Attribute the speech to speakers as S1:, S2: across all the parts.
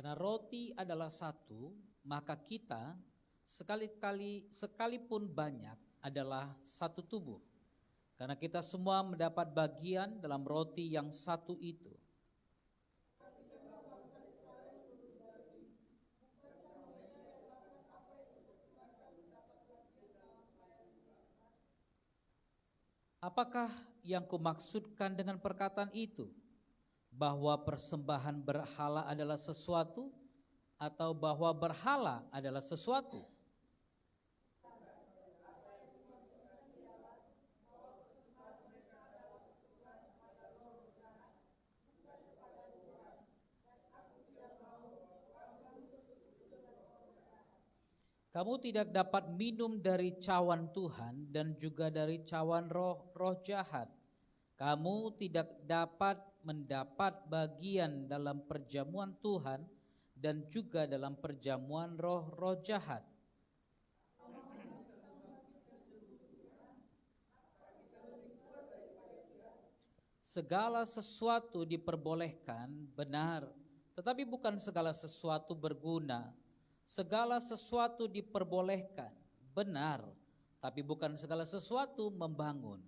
S1: Karena roti adalah satu, maka kita sekalipun banyak adalah satu tubuh. Karena kita semua mendapat bagian dalam roti yang satu itu. Apakah yang kumaksudkan dengan perkataan itu? Bahwa persembahan berhala adalah sesuatu atau bahwa berhala adalah sesuatu? Kamu tidak dapat minum dari cawan Tuhan dan juga dari cawan roh jahat. Kamu tidak dapat mendapat bagian dalam perjamuan Tuhan dan juga dalam perjamuan roh jahat. Segala sesuatu diperbolehkan, benar, tetapi bukan segala sesuatu berguna. Segala sesuatu diperbolehkan, benar, tapi bukan segala sesuatu membangun.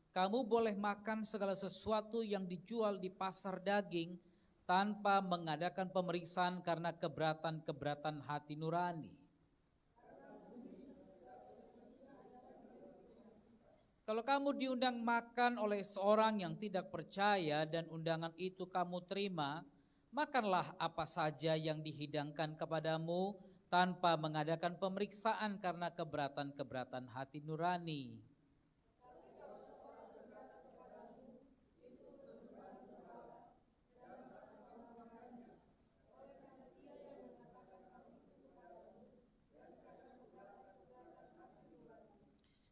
S1: Kamu boleh makan segala sesuatu yang dijual di pasar daging tanpa mengadakan pemeriksaan karena keberatan-keberatan hati nurani. Kalau kamu diundang makan oleh seorang yang tidak percaya dan undangan itu kamu terima, makanlah apa saja yang dihidangkan kepadamu tanpa mengadakan pemeriksaan karena keberatan-keberatan hati nurani.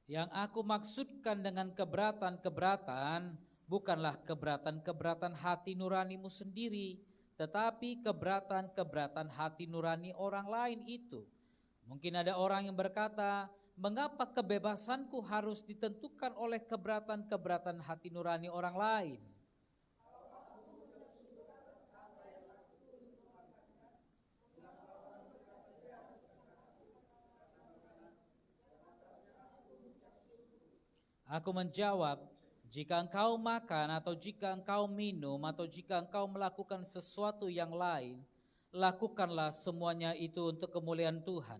S1: Yang aku maksudkan dengan keberatan-keberatan bukanlah keberatan-keberatan hati nuranimu sendiri, tetapi keberatan-keberatan hati nurani orang lain itu. Mungkin ada orang yang berkata, mengapa kebebasanku harus ditentukan oleh keberatan-keberatan hati nurani orang lain? Aku menjawab, jika engkau makan atau jika engkau minum atau jika engkau melakukan sesuatu yang lain, lakukanlah semuanya itu untuk kemuliaan Tuhan.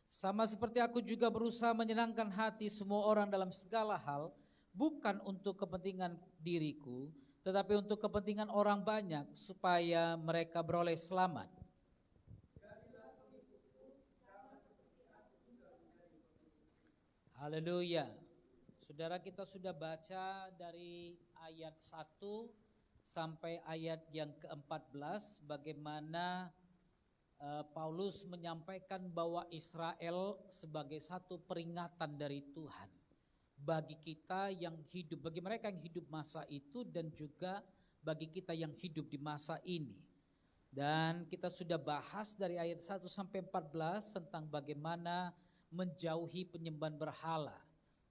S1: Sama seperti aku juga berusaha menyenangkan hati semua orang dalam segala hal, bukan untuk kepentingan diriku, tetapi untuk kepentingan orang banyak supaya mereka beroleh selamat. Haleluya. Saudara, kita sudah baca dari ayat 1 sampai ayat yang ke-14 bagaimana Paulus menyampaikan bahwa Israel sebagai satu peringatan dari Tuhan bagi kita yang hidup, bagi mereka yang hidup masa itu dan juga bagi kita yang hidup di masa ini. Dan kita sudah bahas dari ayat 1 sampai 14 tentang bagaimana menjauhi penyembahan berhala.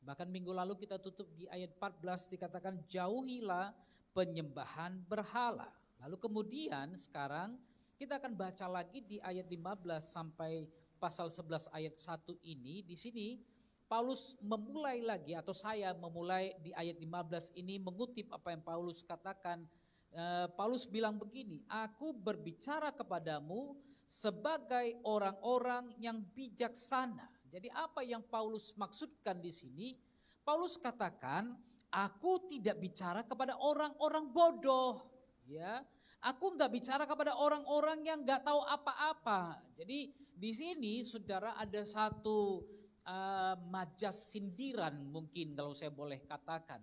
S1: Bahkan minggu lalu kita tutup di ayat 14 dikatakan jauhilah penyembahan berhala. Lalu kemudian sekarang kita akan baca lagi di ayat 15 sampai pasal 11 ayat 1 ini. Di sini Paulus memulai lagi atau saya memulai di ayat 15 ini mengutip apa yang Paulus katakan. Paulus bilang begini, aku berbicara kepadamu sebagai orang-orang yang bijaksana. Jadi apa yang Paulus maksudkan di sini? Paulus katakan, aku tidak bicara kepada orang-orang bodoh, ya. Aku nggak bicara kepada orang-orang yang nggak tahu apa-apa. Jadi di sini saudara ada satu majas sindiran mungkin kalau saya boleh katakan.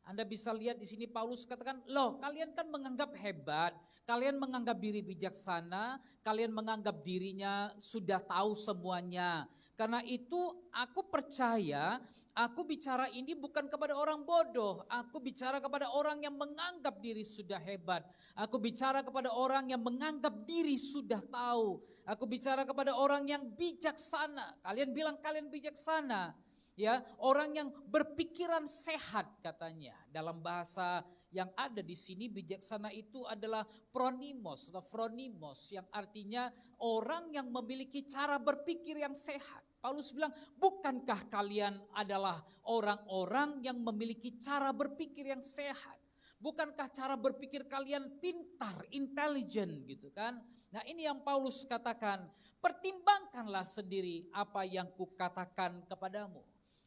S1: Anda bisa lihat di sini Paulus katakan, loh kalian kan menganggap hebat, kalian menganggap diri bijaksana, kalian menganggap dirinya sudah tahu semuanya, Karena itu aku percaya, aku bicara ini bukan kepada orang bodoh. Aku bicara kepada orang yang menganggap diri sudah hebat. Aku bicara kepada orang yang menganggap diri sudah tahu. Aku bicara kepada orang yang bijaksana. Kalian bilang kalian bijaksana. Ya, orang yang berpikiran sehat katanya. Dalam bahasa yang ada di sini bijaksana itu adalah pronimos atau phronimos yang artinya orang yang memiliki cara berpikir yang sehat. Paulus bilang, bukankah kalian adalah orang-orang yang memiliki cara berpikir yang sehat? Bukankah cara berpikir kalian pintar, intelijen gitu kan? Nah ini yang Paulus katakan, pertimbangkanlah sendiri apa yang kukatakan kepadamu.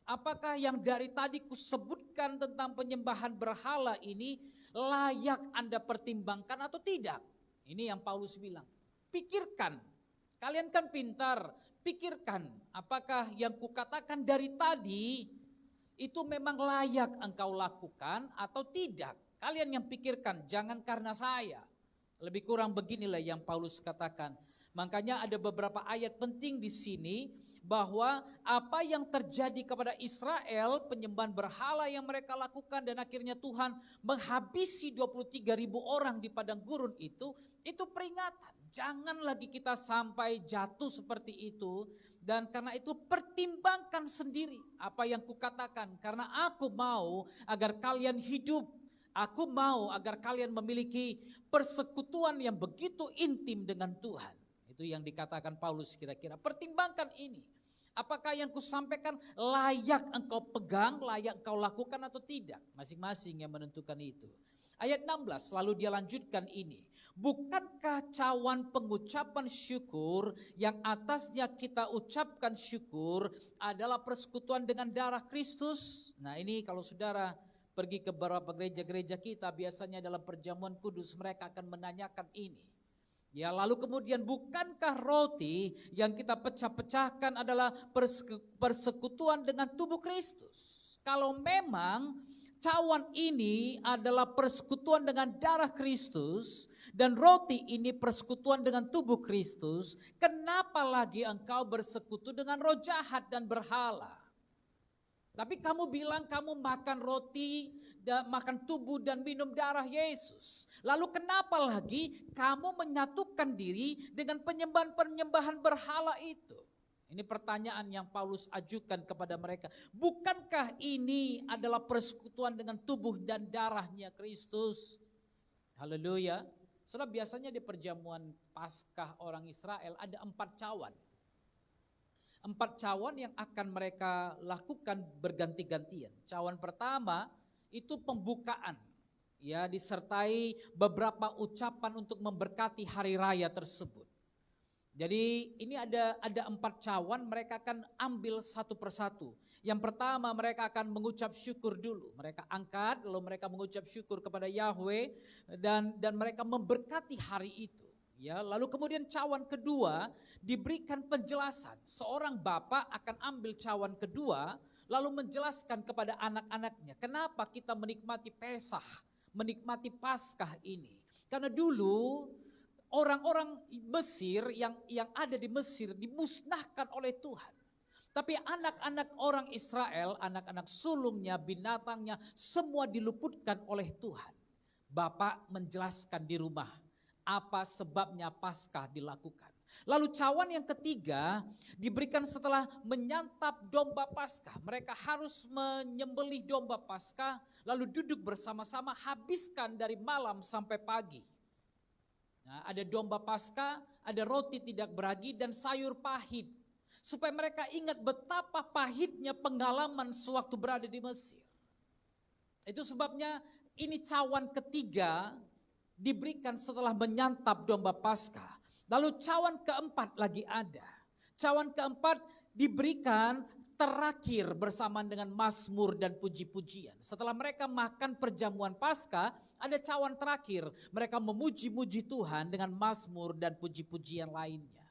S1: Apakah yang dari tadi kusebutkan tentang penyembahan berhala ini layak Anda pertimbangkan atau tidak? Ini yang Paulus bilang. Pikirkan, kalian kan pintar, pikirkan apakah yang kukatakan dari tadi itu memang layak engkau lakukan atau tidak. Kalian yang pikirkan, jangan karena saya. Lebih kurang beginilah yang Paulus katakan. Makanya ada beberapa ayat penting di sini bahwa apa yang terjadi kepada Israel, penyembahan berhala yang mereka lakukan dan akhirnya Tuhan menghabisi 23.000 orang di padang gurun itu peringatan. Jangan lagi kita sampai jatuh seperti itu. Dan karena itu pertimbangkan sendiri apa yang kukatakan. Karena aku mau agar kalian hidup. Aku mau agar kalian memiliki persekutuan yang begitu intim dengan Tuhan. Itu yang dikatakan Paulus kira-kira. Pertimbangkan ini. Apakah yang kusampaikan layak engkau pegang, layak engkau lakukan atau tidak? Masing-masing yang menentukan itu. Ayat 16 lalu dia lanjutkan ini. Bukankah cawan pengucapan syukur yang atasnya kita ucapkan syukur adalah persekutuan dengan darah Kristus? Nah ini kalau saudara pergi ke beberapa gereja-gereja kita biasanya dalam perjamuan kudus mereka akan menanyakan ini. Ya lalu kemudian bukankah roti yang kita pecah-pecahkan adalah persekutuan dengan tubuh Kristus? Kalau memang cawan ini adalah persekutuan dengan darah Kristus dan roti ini persekutuan dengan tubuh Kristus, kenapa lagi engkau bersekutu dengan roh jahat dan berhala? Tapi kamu bilang kamu makan roti, makan tubuh dan minum darah Yesus. Lalu kenapa lagi kamu menyatukan diri dengan penyembahan-penyembahan berhala itu? Ini pertanyaan yang Paulus ajukan kepada mereka. Bukankah ini adalah persekutuan dengan tubuh dan darahnya Kristus? Haleluya. Saudara, biasanya di perjamuan Paskah orang Israel ada 4 cawan. 4 cawan yang akan mereka lakukan berganti-gantian. Cawan pertama itu pembukaan, ya disertai beberapa ucapan untuk memberkati hari raya tersebut. Jadi ini ada 4 cawan, mereka akan ambil satu persatu. Yang pertama mereka akan mengucap syukur dulu. Mereka angkat lalu mereka mengucap syukur kepada Yahweh dan mereka memberkati hari itu. Ya, lalu kemudian cawan kedua diberikan penjelasan. Seorang bapak akan ambil cawan kedua lalu menjelaskan kepada anak-anaknya kenapa kita menikmati Pesah, menikmati Paskah ini. Karena dulu orang-orang Mesir yang ada di Mesir dimusnahkan oleh Tuhan. Tapi anak-anak orang Israel, anak-anak sulungnya, binatangnya semua diluputkan oleh Tuhan. Bapak menjelaskan di rumah apa sebabnya Paskah dilakukan. Lalu cawan yang ketiga diberikan setelah menyantap domba Paskah. Mereka harus menyembelih domba Paskah lalu duduk bersama-sama habiskan dari malam sampai pagi. Nah, ada domba Paskah, ada roti tidak beragi dan sayur pahit. Supaya mereka ingat betapa pahitnya pengalaman sewaktu berada di Mesir. Itu sebabnya ini cawan ketiga diberikan setelah menyantap domba Paskah. Lalu cawan keempat lagi ada. Cawan keempat diberikan terakhir bersamaan dengan mazmur dan puji-pujian. Setelah mereka makan perjamuan Paskah, ada cawan terakhir. Mereka memuji-muji Tuhan dengan mazmur dan puji-pujian lainnya.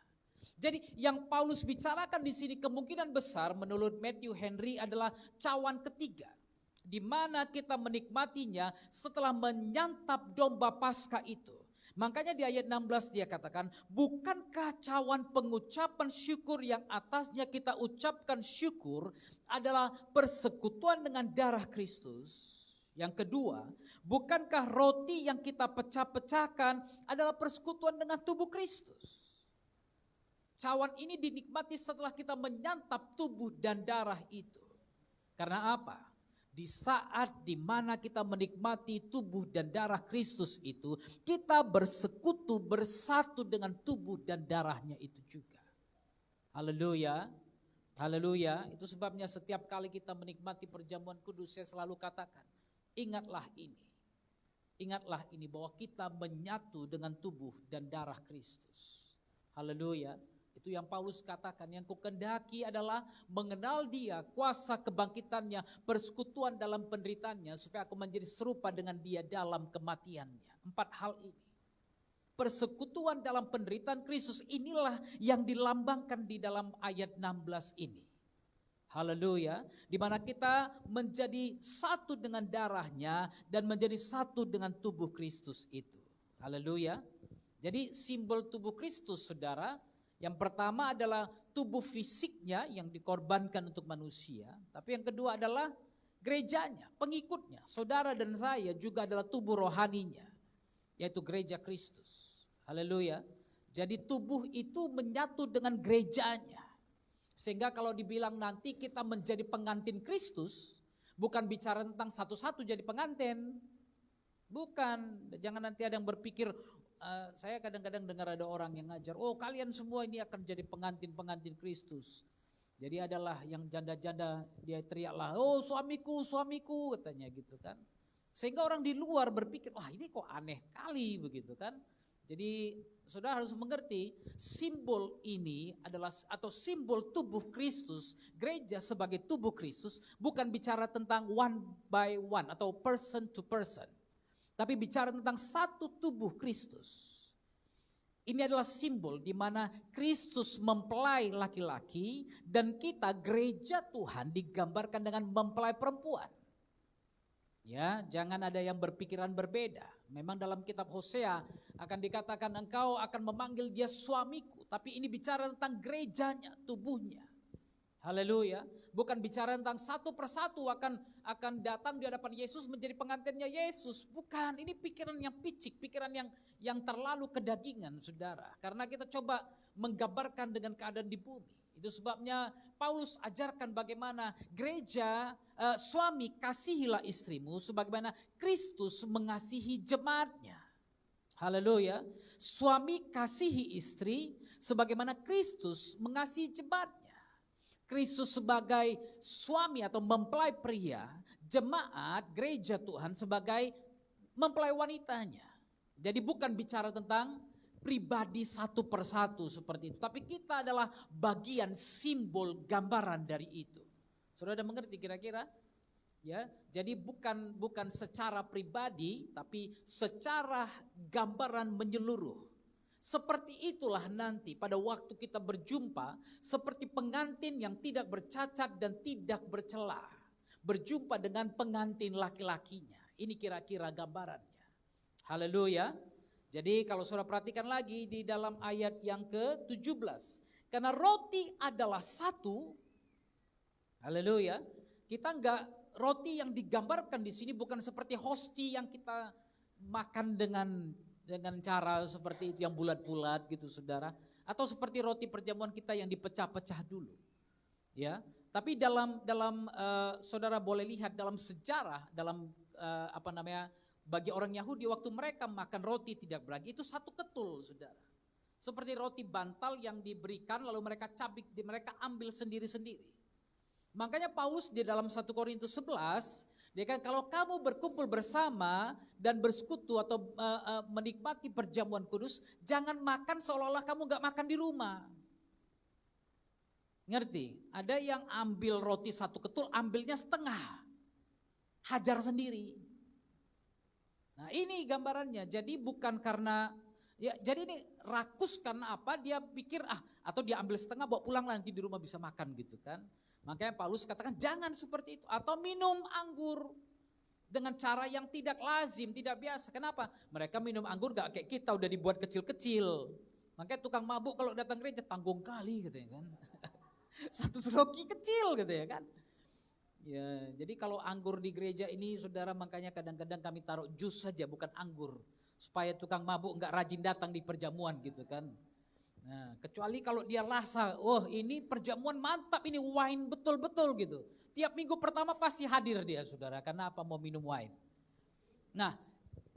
S1: Jadi yang Paulus bicarakan di sini kemungkinan besar menurut Matthew Henry adalah cawan ketiga. Di mana kita menikmatinya setelah menyantap domba Paskah itu. Makanya di ayat 16 dia katakan, bukankah cawan pengucapan syukur yang atasnya kita ucapkan syukur adalah persekutuan dengan darah Kristus? Yang kedua, bukankah roti yang kita pecah-pecahkan adalah persekutuan dengan tubuh Kristus? Cawan ini dinikmati setelah kita menyantap tubuh dan darah itu. Karena apa? Di saat dimana kita menikmati tubuh dan darah Kristus itu, kita bersekutu bersatu dengan tubuh dan darahnya itu juga. Haleluya, haleluya. Itu sebabnya setiap kali kita menikmati perjamuan kudus, saya selalu katakan, ingatlah ini bahwa kita menyatu dengan tubuh dan darah Kristus. Haleluya. Itu yang Paulus katakan, yang kukendaki adalah mengenal dia, kuasa kebangkitannya, persekutuan dalam penderitaannya, supaya aku menjadi serupa dengan dia dalam kematiannya. 4 hal ini. Persekutuan dalam penderitaan Kristus inilah yang dilambangkan di dalam ayat 16 ini. Haleluya, di mana kita menjadi satu dengan darahnya dan menjadi satu dengan tubuh Kristus itu. Haleluya. Jadi simbol tubuh Kristus, saudara, yang pertama adalah tubuh fisiknya yang dikorbankan untuk manusia. Tapi yang kedua adalah gerejanya, pengikutnya. Saudara dan saya juga adalah tubuh rohaninya, yaitu gereja Kristus. Haleluya. Jadi tubuh itu menyatu dengan gerejanya. Sehingga kalau dibilang nanti kita menjadi pengantin Kristus, bukan bicara tentang satu-satu jadi pengantin. Bukan, jangan nanti ada yang berpikir, saya kadang-kadang dengar ada orang yang ngajar, oh kalian semua ini akan jadi pengantin-pengantin Kristus. Jadi adalah yang janda-janda, dia teriaklah, oh suamiku, suamiku, katanya gitu kan. Sehingga orang di luar berpikir, wah ini kok aneh kali begitu kan. Jadi saudara harus mengerti, simbol ini adalah, atau simbol tubuh Kristus, gereja sebagai tubuh Kristus, bukan bicara tentang one by one atau person to person. Tapi bicara tentang satu tubuh Kristus. Ini adalah simbol di mana Kristus mempelai laki-laki dan kita gereja Tuhan digambarkan dengan mempelai perempuan. Ya, jangan ada yang berpikiran berbeda. Memang dalam kitab Hosea akan dikatakan engkau akan memanggil dia suamiku, tapi ini bicara tentang gerejanya, tubuhnya. Haleluya. Bukan bicara tentang satu persatu akan datang di hadapan Yesus menjadi pengantinnya Yesus. Bukan, ini pikiran yang picik, pikiran yang terlalu kedagingan, saudara. Karena kita coba menggambarkan dengan keadaan di bumi. Itu sebabnya Paulus ajarkan bagaimana gereja, suami kasihilah istrimu sebagaimana Kristus mengasihi jemaatnya. Haleluya. Suami kasihi istri sebagaimana Kristus mengasihi jemaatnya. Kristus sebagai suami atau mempelai pria, jemaat gereja Tuhan sebagai mempelai wanitanya. Jadi bukan bicara tentang pribadi satu persatu seperti itu, tapi kita adalah bagian simbol gambaran dari itu. Saudara ada mengerti kira-kira? Ya, jadi bukan secara pribadi, tapi secara gambaran menyeluruh. Seperti itulah nanti pada waktu kita berjumpa, seperti pengantin yang tidak bercacat dan tidak bercela, berjumpa dengan pengantin laki-lakinya. Ini kira-kira gambarannya. Haleluya. Jadi kalau saudara perhatikan lagi di dalam ayat yang ke-17. Karena roti adalah satu. Haleluya. Kita roti yang digambarkan di sini bukan seperti hosti yang kita makan dengan cara seperti itu yang bulat-bulat gitu saudara, atau seperti roti perjamuan kita yang dipecah-pecah dulu. Ya, tapi dalam saudara boleh lihat dalam sejarah, dalam bagi orang Yahudi waktu mereka makan roti tidak beragi itu satu ketul, saudara. Seperti roti bantal yang diberikan lalu mereka cabik, mereka ambil sendiri-sendiri. Makanya Paulus di dalam 1 Korintus 11 dia kan kalau kamu berkumpul bersama dan bersekutu atau menikmati perjamuan kudus, jangan makan seolah-olah kamu gak makan di rumah. Ngerti? Ada yang ambil roti satu ketul, ambilnya setengah. Hajar sendiri. Nah ini gambarannya, jadi bukan karena, ya jadi ini rakus karena apa, dia pikir atau dia ambil setengah bawa pulang nanti di rumah bisa makan gitu kan. Makanya Paulus katakan jangan seperti itu, atau minum anggur. dengan cara yang tidak lazim, tidak biasa. Kenapa? Mereka minum anggur gak kayak kita, udah dibuat kecil-kecil. Makanya tukang mabuk kalau datang gereja tanggung kali katanya kan. Satu sloki kecil gitu ya kan. Ya, jadi kalau anggur di gereja ini saudara, makanya kadang-kadang kami taruh jus saja bukan anggur. Supaya tukang mabuk enggak rajin datang di perjamuan gitu kan. Nah, kecuali kalau dia rasa, oh ini perjamuan mantap, ini wine betul-betul gitu. Tiap minggu pertama pasti hadir dia saudara, karena apa? Mau minum wine. Nah,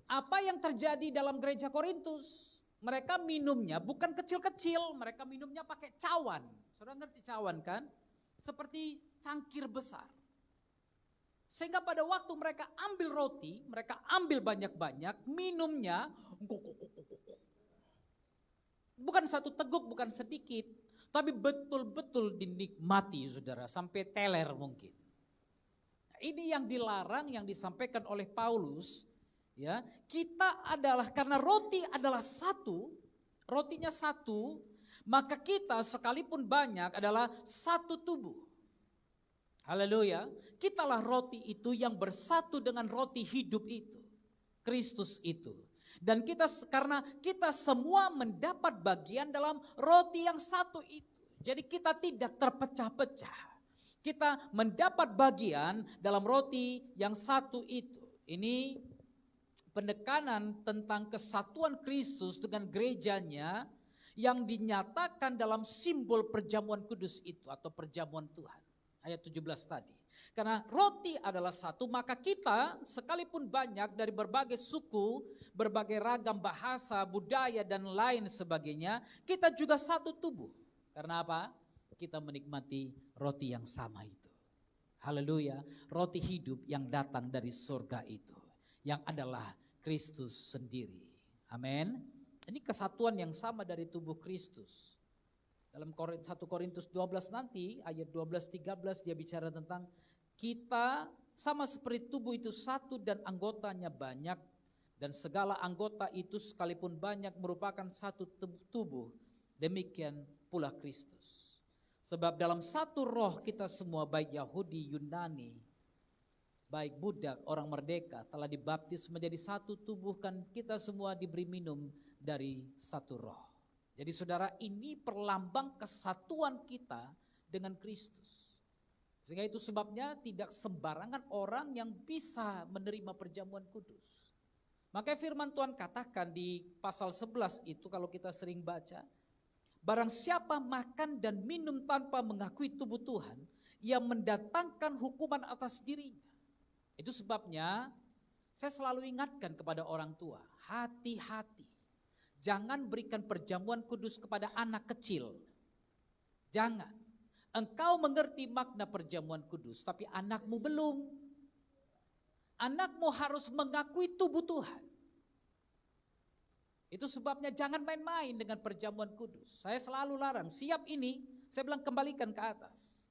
S1: apa yang terjadi dalam gereja Korintus? Mereka minumnya bukan kecil-kecil, mereka minumnya pakai cawan. Saudara ngerti cawan kan? Seperti cangkir besar. Sehingga pada waktu mereka ambil roti, mereka ambil banyak-banyak, minumnya bukan satu teguk, bukan sedikit, tapi betul-betul dinikmati saudara, sampai teler mungkin. Ini yang dilarang, yang disampaikan oleh Paulus, ya. Kita adalah, karena roti adalah satu, rotinya satu, maka kita sekalipun banyak adalah satu tubuh. Haleluya. Kitalah roti itu yang bersatu dengan roti hidup itu, Kristus itu. Dan kita, karena kita semua mendapat bagian dalam roti yang satu itu. Jadi kita tidak terpecah-pecah. Kita mendapat bagian dalam roti yang satu itu. Ini penekanan tentang kesatuan Kristus dengan gerejanya yang dinyatakan dalam simbol perjamuan kudus itu atau perjamuan Tuhan. Ayat 17 tadi. Karena roti adalah satu, maka kita sekalipun banyak dari berbagai suku, berbagai ragam bahasa, budaya dan lain sebagainya, kita juga satu tubuh. Karena apa? Kita menikmati roti yang sama itu. Haleluya, roti hidup yang datang dari surga itu, yang adalah Kristus sendiri. Amin. Ini kesatuan yang sama dari tubuh Kristus. Dalam 1 Korintus 12 nanti, ayat 12-13 dia bicara tentang kita sama seperti tubuh itu satu dan anggotanya banyak. Dan segala anggota itu sekalipun banyak merupakan satu tubuh. Demikian pula Kristus. Sebab dalam satu roh kita semua, baik Yahudi, Yunani, baik budak, orang merdeka, telah dibaptis menjadi satu tubuh, kan kita semua diberi minum dari satu roh. Jadi saudara, ini perlambang kesatuan kita dengan Kristus. Sehingga itu sebabnya tidak sembarangan orang yang bisa menerima perjamuan kudus. Makanya firman Tuhan katakan di pasal 11 itu, kalau kita sering baca, barang siapa makan dan minum tanpa mengakui tubuh Tuhan, ia mendatangkan hukuman atas dirinya. Itu sebabnya saya selalu ingatkan kepada orang tua, hati-hati. Jangan berikan perjamuan kudus kepada anak kecil. Jangan. Engkau mengerti makna perjamuan kudus, tapi anakmu belum. Anakmu harus mengakui tubuh Tuhan. Itu sebabnya jangan main-main dengan perjamuan kudus. Saya selalu larang, siap ini, saya bilang kembalikan ke atas.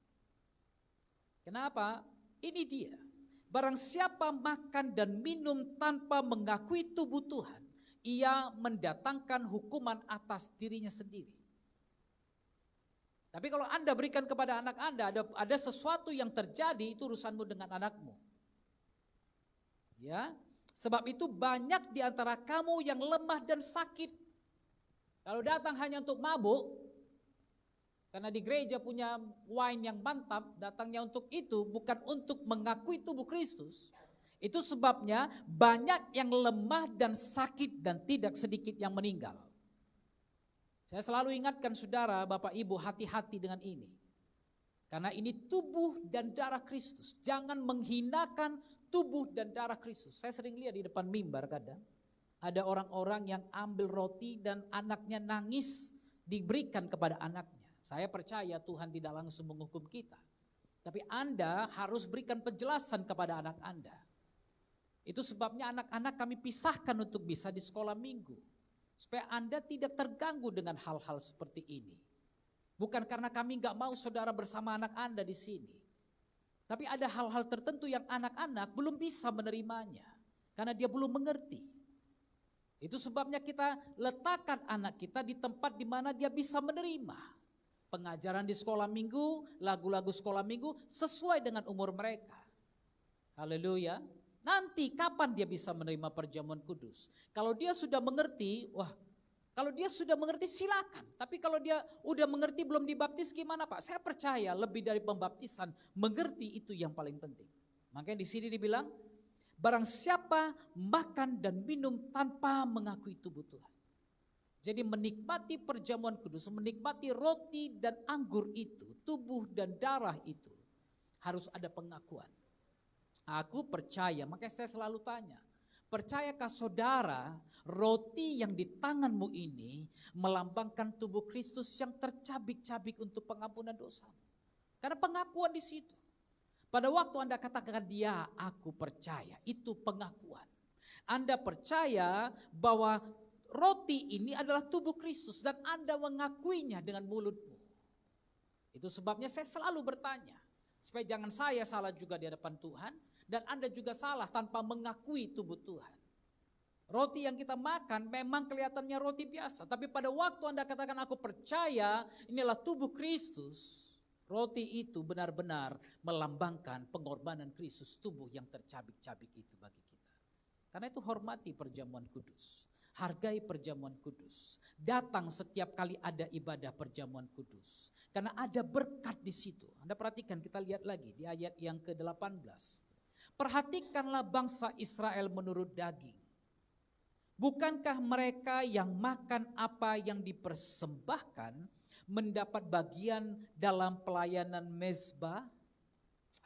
S1: Kenapa? Ini dia. Barang siapa makan dan minum tanpa mengakui tubuh Tuhan, ia mendatangkan hukuman atas dirinya sendiri. Tapi kalau Anda berikan kepada anak Anda, ada sesuatu yang terjadi, itu urusanmu dengan anakmu. Ya, sebab itu banyak di antara kamu yang lemah dan sakit. Kalau datang hanya untuk mabuk, karena di gereja punya wine yang mantap, datangnya untuk itu, bukan untuk mengakui tubuh Kristus. Itu sebabnya banyak yang lemah dan sakit dan tidak sedikit yang meninggal. Saya selalu ingatkan saudara, Bapak Ibu, hati-hati dengan ini. Karena ini tubuh dan darah Kristus. Jangan menghinakan tubuh dan darah Kristus. Saya sering lihat di depan mimbar kadang. Ada orang-orang yang ambil roti dan anaknya nangis diberikan kepada anaknya. Saya percaya Tuhan tidak langsung menghukum kita. Tapi Anda harus berikan penjelasan kepada anak Anda. Itu sebabnya anak-anak kami pisahkan untuk bisa di sekolah minggu. Supaya Anda tidak terganggu dengan hal-hal seperti ini. Bukan karena kami gak mau saudara bersama anak Anda di sini. Tapi ada hal-hal tertentu yang anak-anak belum bisa menerimanya. Karena dia belum mengerti. Itu sebabnya kita letakkan anak kita di tempat di mana dia bisa menerima. Pengajaran di sekolah minggu, lagu-lagu sekolah minggu sesuai dengan umur mereka. Haleluya. Nanti kapan dia bisa menerima perjamuan kudus? Kalau dia sudah mengerti, kalau dia sudah mengerti silakan. Tapi kalau dia udah mengerti belum dibaptis gimana Pak? Saya percaya lebih dari pembaptisan, mengerti itu yang paling penting. Makanya di sini dibilang, barang siapa makan dan minum tanpa mengakui tubuh Tuhan. Jadi menikmati perjamuan kudus, menikmati roti dan anggur itu, tubuh dan darah itu, harus ada pengakuan. Aku percaya, makanya saya selalu tanya, percayakah saudara roti yang di tanganmu ini melambangkan tubuh Kristus yang tercabik-cabik untuk pengampunan dosa? Karena pengakuan di situ. Pada waktu Anda katakan dia, aku percaya, itu pengakuan. Anda percaya bahwa roti ini adalah tubuh Kristus dan Anda mengakuinya dengan mulutmu. Itu sebabnya saya selalu bertanya, supaya jangan saya salah juga di hadapan Tuhan, dan Anda juga salah tanpa mengakui tubuh Tuhan. Roti yang kita makan memang kelihatannya roti biasa, tapi pada waktu Anda katakan aku percaya inilah tubuh Kristus, roti itu benar-benar melambangkan pengorbanan Kristus, tubuh yang tercabik-cabik itu bagi kita. Karena itu hormati perjamuan kudus, hargai perjamuan kudus, datang setiap kali ada ibadah perjamuan kudus. Karena ada berkat di situ. Anda perhatikan, kita lihat lagi di ayat yang ke-18. Perhatikanlah bangsa Israel menurut daging. Bukankah mereka yang makan apa yang dipersembahkan mendapat bagian dalam pelayanan mezbah?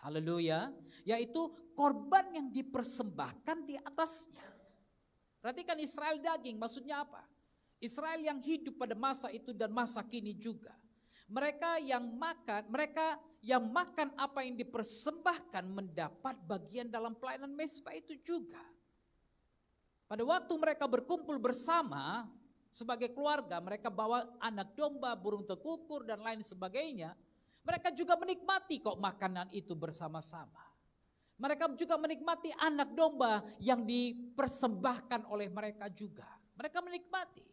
S1: Haleluya. Yaitu korban yang dipersembahkan di atasnya. Perhatikan Israel daging, maksudnya apa? Israel yang hidup pada masa itu dan masa kini juga. Mereka yang makan apa yang dipersembahkan mendapat bagian dalam pelayanan mezbah itu juga. Pada waktu mereka berkumpul bersama sebagai keluarga, mereka bawa anak domba, burung tekukur dan lain sebagainya. Mereka juga menikmati kok makanan itu bersama-sama. Mereka juga menikmati anak domba yang dipersembahkan oleh mereka juga. Mereka menikmati.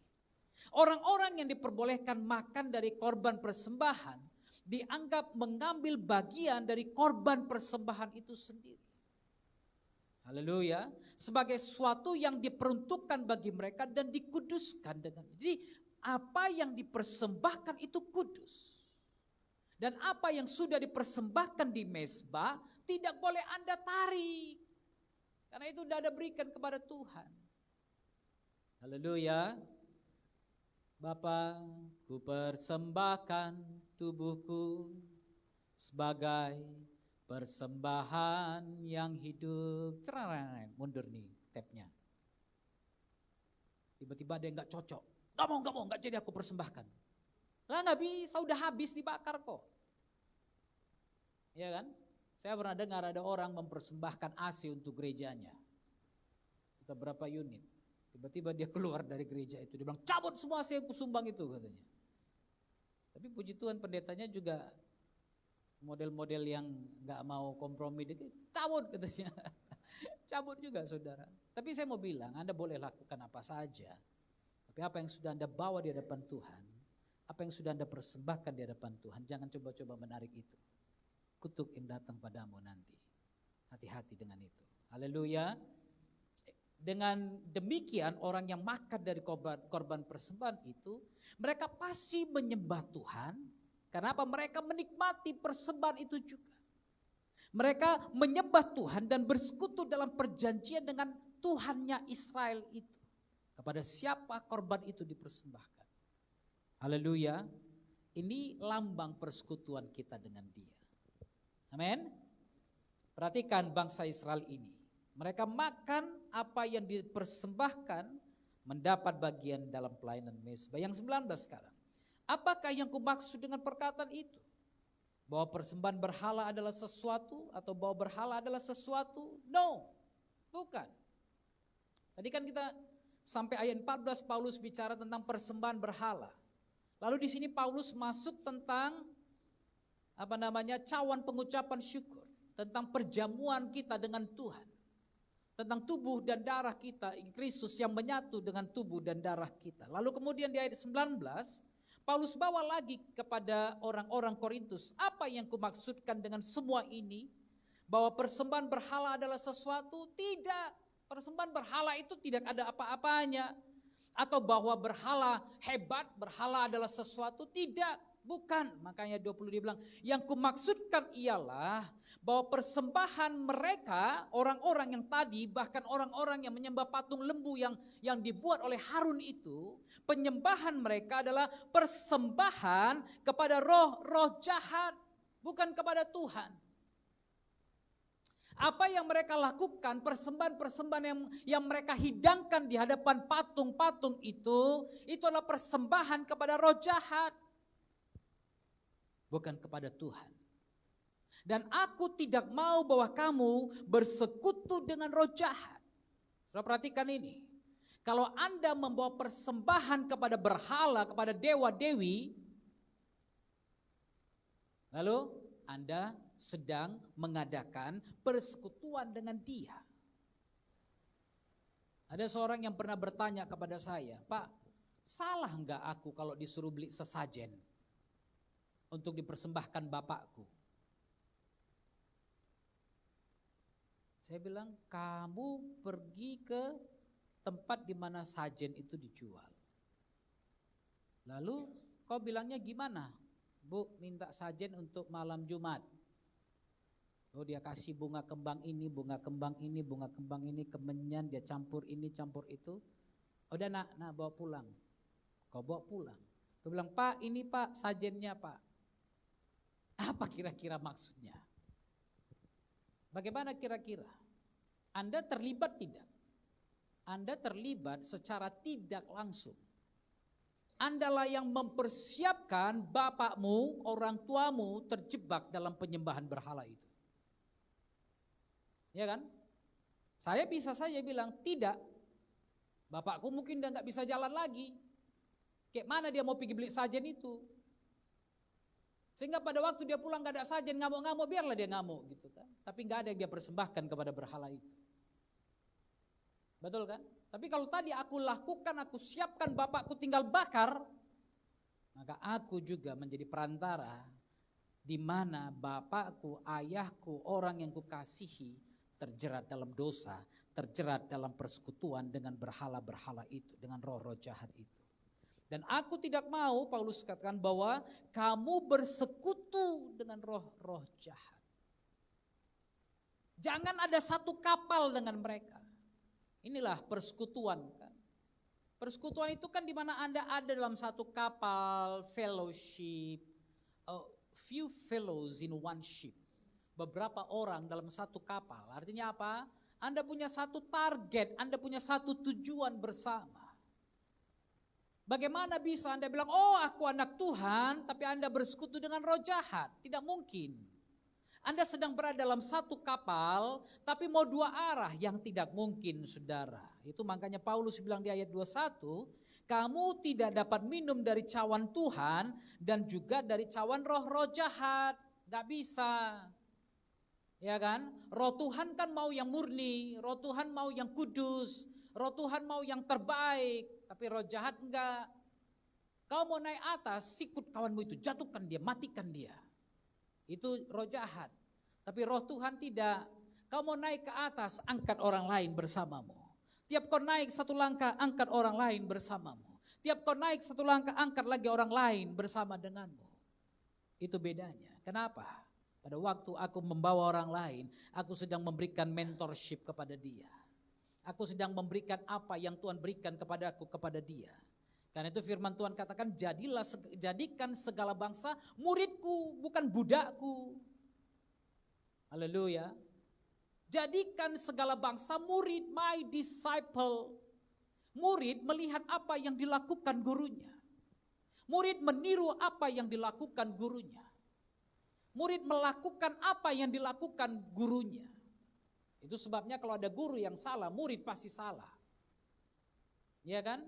S1: Orang-orang yang diperbolehkan makan dari korban persembahan dianggap mengambil bagian dari korban persembahan itu sendiri. Haleluya. Sebagai sesuatu yang diperuntukkan bagi mereka dan dikuduskan dengan. Jadi apa yang dipersembahkan itu kudus. Dan apa yang sudah dipersembahkan di mezbah tidak boleh Anda tarik. Karena itu sudah Anda berikan kepada Tuhan. Haleluya. Bapa, ku persembahkan tubuhku sebagai persembahan yang hidup. Cerang, mundur nih tabnya. Tiba-tiba ada yang gak cocok. Gak mau, gak jadi aku persembahkan. Lah gak bisa, udah habis dibakar kok. Iya kan? Saya pernah dengar ada orang mempersembahkan AC untuk gerejanya. Kita berapa unit. Tiba-tiba dia keluar dari gereja itu. Dia bilang, cabut semua AC yang kusumbang itu katanya. Tapi puji Tuhan pendetanya juga model-model yang gak mau kompromi. Dia cabut katanya. Cabut juga saudara. Tapi saya mau bilang, Anda boleh lakukan apa saja. Tapi apa yang sudah Anda bawa di hadapan Tuhan, apa yang sudah Anda persembahkan di hadapan Tuhan, jangan coba-coba menarik itu. Kutuk yang datang padamu nanti. Hati-hati dengan itu. Haleluya. Dengan demikian orang yang makan dari korban persembahan itu, mereka pasti menyembah Tuhan. Karena apa? Mereka menikmati persembahan itu juga. Mereka menyembah Tuhan dan bersekutu dalam perjanjian dengan Tuhannya Israel itu. Kepada siapa korban itu dipersembahkan. Haleluya. Ini lambang persekutuan kita dengan Dia. Amin. Perhatikan bangsa Israel ini. Mereka makan apa yang dipersembahkan mendapat bagian dalam pelayanan mezbah. Yang 19 sekarang. Apakah yang kumaksud dengan perkataan itu? Bahwa persembahan berhala adalah sesuatu atau bahwa berhala adalah sesuatu? No, bukan. Tadi kan kita sampai ayat 14 Paulus bicara tentang persembahan berhala. Lalu di sini Paulus masuk tentang cawan pengucapan syukur, tentang perjamuan kita dengan Tuhan. Tentang tubuh dan darah kita, Kristus yang menyatu dengan tubuh dan darah kita. Lalu kemudian di ayat 19, Paulus bawa lagi kepada orang-orang Korintus, apa yang kumaksudkan dengan semua ini? Bahwa persembahan berhala adalah sesuatu, tidak. Persembahan berhala itu tidak ada apa-apanya. Atau bahwa berhala hebat, berhala adalah sesuatu, tidak. Bukan, makanya 20 dia bilang, yang kumaksudkan ialah bahwa persembahan mereka, orang-orang yang tadi, bahkan orang-orang yang menyembah patung lembu yang dibuat oleh Harun itu, penyembahan mereka adalah persembahan kepada roh-roh jahat, bukan kepada Tuhan. Apa yang mereka lakukan, persembahan-persembahan yang mereka hidangkan di hadapan patung-patung itu adalah persembahan kepada roh jahat, bukan kepada Tuhan. Dan aku tidak mau bahwa kamu bersekutu dengan roh jahat. Saudara perhatikan ini. Kalau Anda membawa persembahan kepada berhala, kepada dewa-dewi, lalu Anda sedang mengadakan persekutuan dengan dia. Ada seorang yang pernah bertanya kepada saya, Pak, salah enggak aku kalau disuruh beli sesajen untuk dipersembahkan bapakku? Saya bilang, kamu pergi ke tempat di mana sajen itu dijual. Lalu kau bilangnya gimana? Bu, minta sajen untuk malam Jumat. Oh, dia kasih bunga kembang ini, bunga kembang ini, bunga kembang ini, kemenyan, dia campur ini, campur itu. Udah nak bawa pulang. Kau bawa pulang. Kau bilang, Pak, ini Pak sajennya Pak. Apa kira-kira maksudnya? Bagaimana kira-kira? Anda terlibat tidak? Anda terlibat secara tidak langsung. Andalah yang mempersiapkan bapakmu, orang tuamu terjebak dalam penyembahan berhala itu. Ya kan? Saya bisa saja bilang, tidak. Bapakku mungkin udah gak bisa jalan lagi. Kayak mana dia mau pergi beli sajen itu? Sehingga pada waktu dia pulang gak ada sajen, ngamuk-ngamuk, biarlah dia ngamuk gitu kan. Tapi gak ada yang dia persembahkan kepada berhala itu. Betul kan? Tapi kalau tadi aku lakukan, aku siapkan, bapakku tinggal bakar, maka aku juga menjadi perantara di mana bapakku, ayahku, orang yang kukasihi terjerat dalam dosa, terjerat dalam persekutuan dengan berhala-berhala itu, dengan roh-roh jahat itu. Dan aku tidak mau, Paulus katakan, bahwa kamu bersekutu dengan roh-roh jahat. Jangan ada satu kapal dengan mereka. Inilah persekutuan kan. Persekutuan itu kan di mana Anda ada dalam satu kapal, fellowship, few fellows in one ship. Beberapa orang dalam satu kapal. Artinya apa? Anda punya satu target, Anda punya satu tujuan bersama. Bagaimana bisa Anda bilang, oh aku anak Tuhan, tapi Anda bersekutu dengan roh jahat? Tidak mungkin. Anda sedang berada dalam satu kapal, tapi mau dua arah, yang tidak mungkin, saudara. Itu makanya Paulus bilang di ayat 21, kamu tidak dapat minum dari cawan Tuhan dan juga dari cawan roh-roh jahat. Gak bisa. Ya kan? Roh Tuhan kan mau yang murni, roh Tuhan mau yang kudus, roh Tuhan mau yang terbaik, tapi roh jahat enggak. Kau mau naik atas, sikut kawanmu itu, jatuhkan dia, matikan dia. Itu roh jahat. Tapi roh Tuhan tidak. Kau mau naik ke atas, angkat orang lain bersamamu. Tiap kau naik satu langkah, angkat orang lain bersamamu. Tiap kau naik satu langkah, angkat lagi orang lain bersama denganmu. Itu bedanya. Kenapa? Pada waktu aku membawa orang lain, aku sedang memberikan mentorship kepada dia. Aku sedang memberikan apa yang Tuhan berikan kepadaku kepada dia. Karena itu firman Tuhan katakan, jadikan segala bangsa muridku, bukan budakku. Haleluya. Jadikan segala bangsa murid, my disciple. Murid melihat apa yang dilakukan gurunya. Murid meniru apa yang dilakukan gurunya. Murid melakukan apa yang dilakukan gurunya. Itu sebabnya kalau ada guru yang salah, murid pasti salah. Ya kan?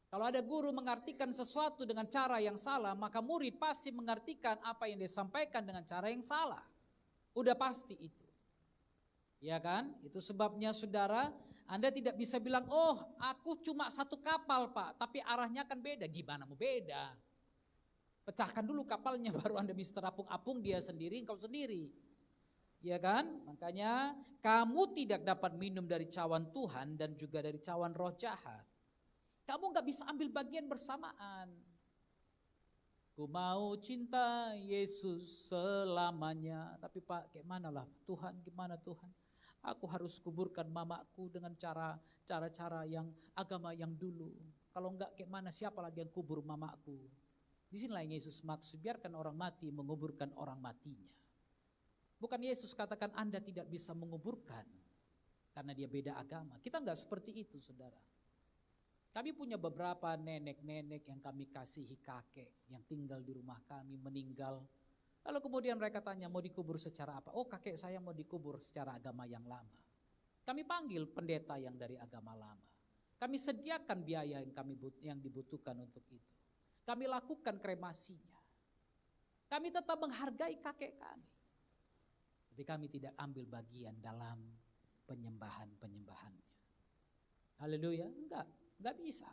S1: Kalau ada guru mengartikan sesuatu dengan cara yang salah, maka murid pasti mengartikan apa yang disampaikan dengan cara yang salah. Udah pasti itu. Ya kan? Itu sebabnya saudara, Anda tidak bisa bilang, oh aku cuma satu kapal Pak, tapi arahnya kan beda. Gimana mau beda? Pecahkan dulu kapalnya baru Anda bisa terapung-apung dia sendiri, engkau sendiri. Ya kan? Makanya kamu tidak dapat minum dari cawan Tuhan dan juga dari cawan roh jahat. Kamu gak bisa ambil bagian bersamaan. Ku mau cinta Yesus selamanya. Tapi Pak, gimana lah Tuhan, gimana Tuhan? Aku harus kuburkan mamaku dengan cara-cara yang agama yang dulu. Kalau enggak gimana, siapa lagi yang kubur mamaku? Disinilah yang Yesus maksud, biarkan orang mati menguburkan orang matinya. Bukan Yesus katakan Anda tidak bisa menguburkan karena dia beda agama. Kita enggak seperti itu, saudara. Kami punya beberapa nenek-nenek yang kami kasihi, kakek yang tinggal di rumah kami meninggal. Lalu kemudian mereka tanya mau dikubur secara apa? Oh, kakek saya mau dikubur secara agama yang lama. Kami panggil pendeta yang dari agama lama. Kami sediakan biaya yang dibutuhkan untuk itu. Kami lakukan kremasinya. Kami tetap menghargai kakek kami. Tapi kami tidak ambil bagian dalam penyembahan-penyembahannya. Haleluya, enggak bisa.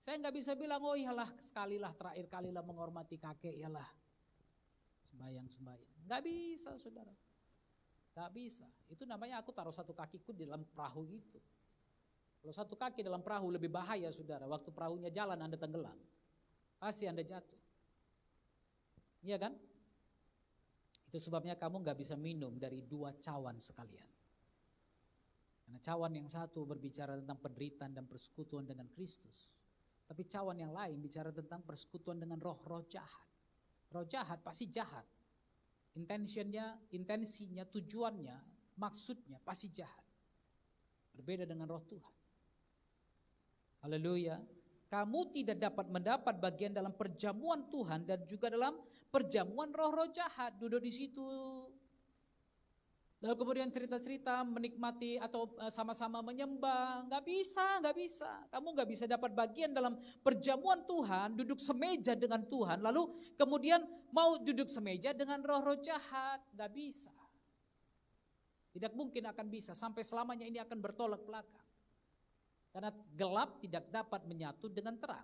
S1: Saya enggak bisa bilang, oh iyalah sekalilah, terakhir kalilah menghormati kakek, iyalah sembahyang. Enggak bisa, saudara. Enggak bisa. Itu namanya aku taruh satu kakiku di dalam perahu itu. Kalau satu kaki dalam perahu lebih bahaya, saudara. Waktu perahunya jalan Anda tenggelam. Pasti Anda jatuh. Iya kan? Itu sebabnya kamu enggak bisa minum dari dua cawan sekalian. Karena cawan yang satu berbicara tentang penderitaan dan persekutuan dengan Kristus. Tapi cawan yang lain bicara tentang persekutuan dengan roh-roh jahat. Roh jahat pasti jahat. Intensinya, tujuannya, maksudnya pasti jahat. Berbeda dengan roh Tuhan. Haleluya. Kamu tidak dapat mendapat bagian dalam perjamuan Tuhan dan juga dalam perjamuan roh-roh jahat. Duduk di situ. Lalu kemudian cerita-cerita menikmati atau sama-sama menyembah. Gak bisa. Kamu gak bisa dapat bagian dalam perjamuan Tuhan, duduk semeja dengan Tuhan. Lalu kemudian mau duduk semeja dengan roh-roh jahat. Gak bisa. Tidak mungkin akan bisa, sampai selamanya ini akan bertolak belakang. Karena gelap tidak dapat menyatu dengan terang.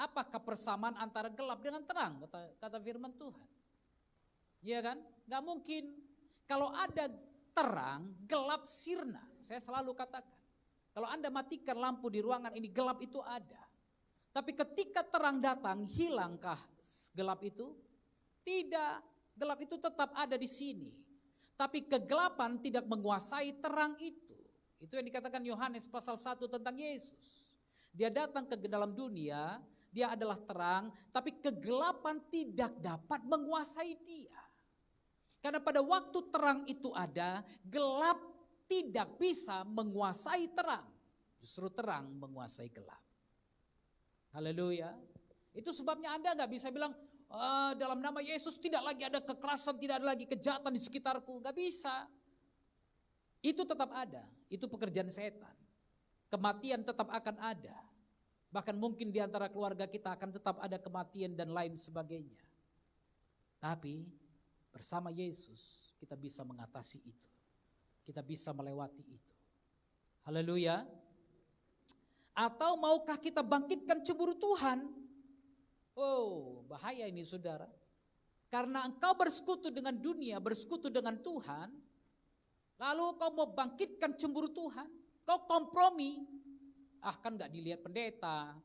S1: Apakah persamaan antara gelap dengan terang? Kata firman Tuhan. Iya kan? Gak mungkin. Kalau ada terang, gelap sirna. Saya selalu katakan, kalau Anda matikan lampu di ruangan ini, gelap itu ada. Tapi ketika terang datang, hilangkah gelap itu? Tidak, gelap itu tetap ada di sini. Tapi kegelapan tidak menguasai terang itu. Itu yang dikatakan Yohanes pasal 1 tentang Yesus. Dia datang ke dalam dunia, dia adalah terang, tapi kegelapan tidak dapat menguasai dia. Karena pada waktu terang itu ada, gelap tidak bisa menguasai terang. Justru terang menguasai gelap. Haleluya. Itu sebabnya Anda gak bisa bilang, dalam nama Yesus tidak lagi ada kekerasan, tidak ada lagi kejahatan di sekitarku. Gak bisa. Itu tetap ada. Itu pekerjaan setan. Kematian tetap akan ada. Bahkan mungkin di antara keluarga kita akan tetap ada kematian dan lain sebagainya. Tapi bersama Yesus kita bisa mengatasi itu. Kita bisa melewati itu. Haleluya. Atau maukah kita bangkitkan cemburu Tuhan? Oh, bahaya ini saudara. Karena engkau bersekutu dengan dunia, bersekutu dengan Tuhan, lalu kau mau bangkitkan cemburu Tuhan, kau kompromi. Kan gak dilihat pendeta,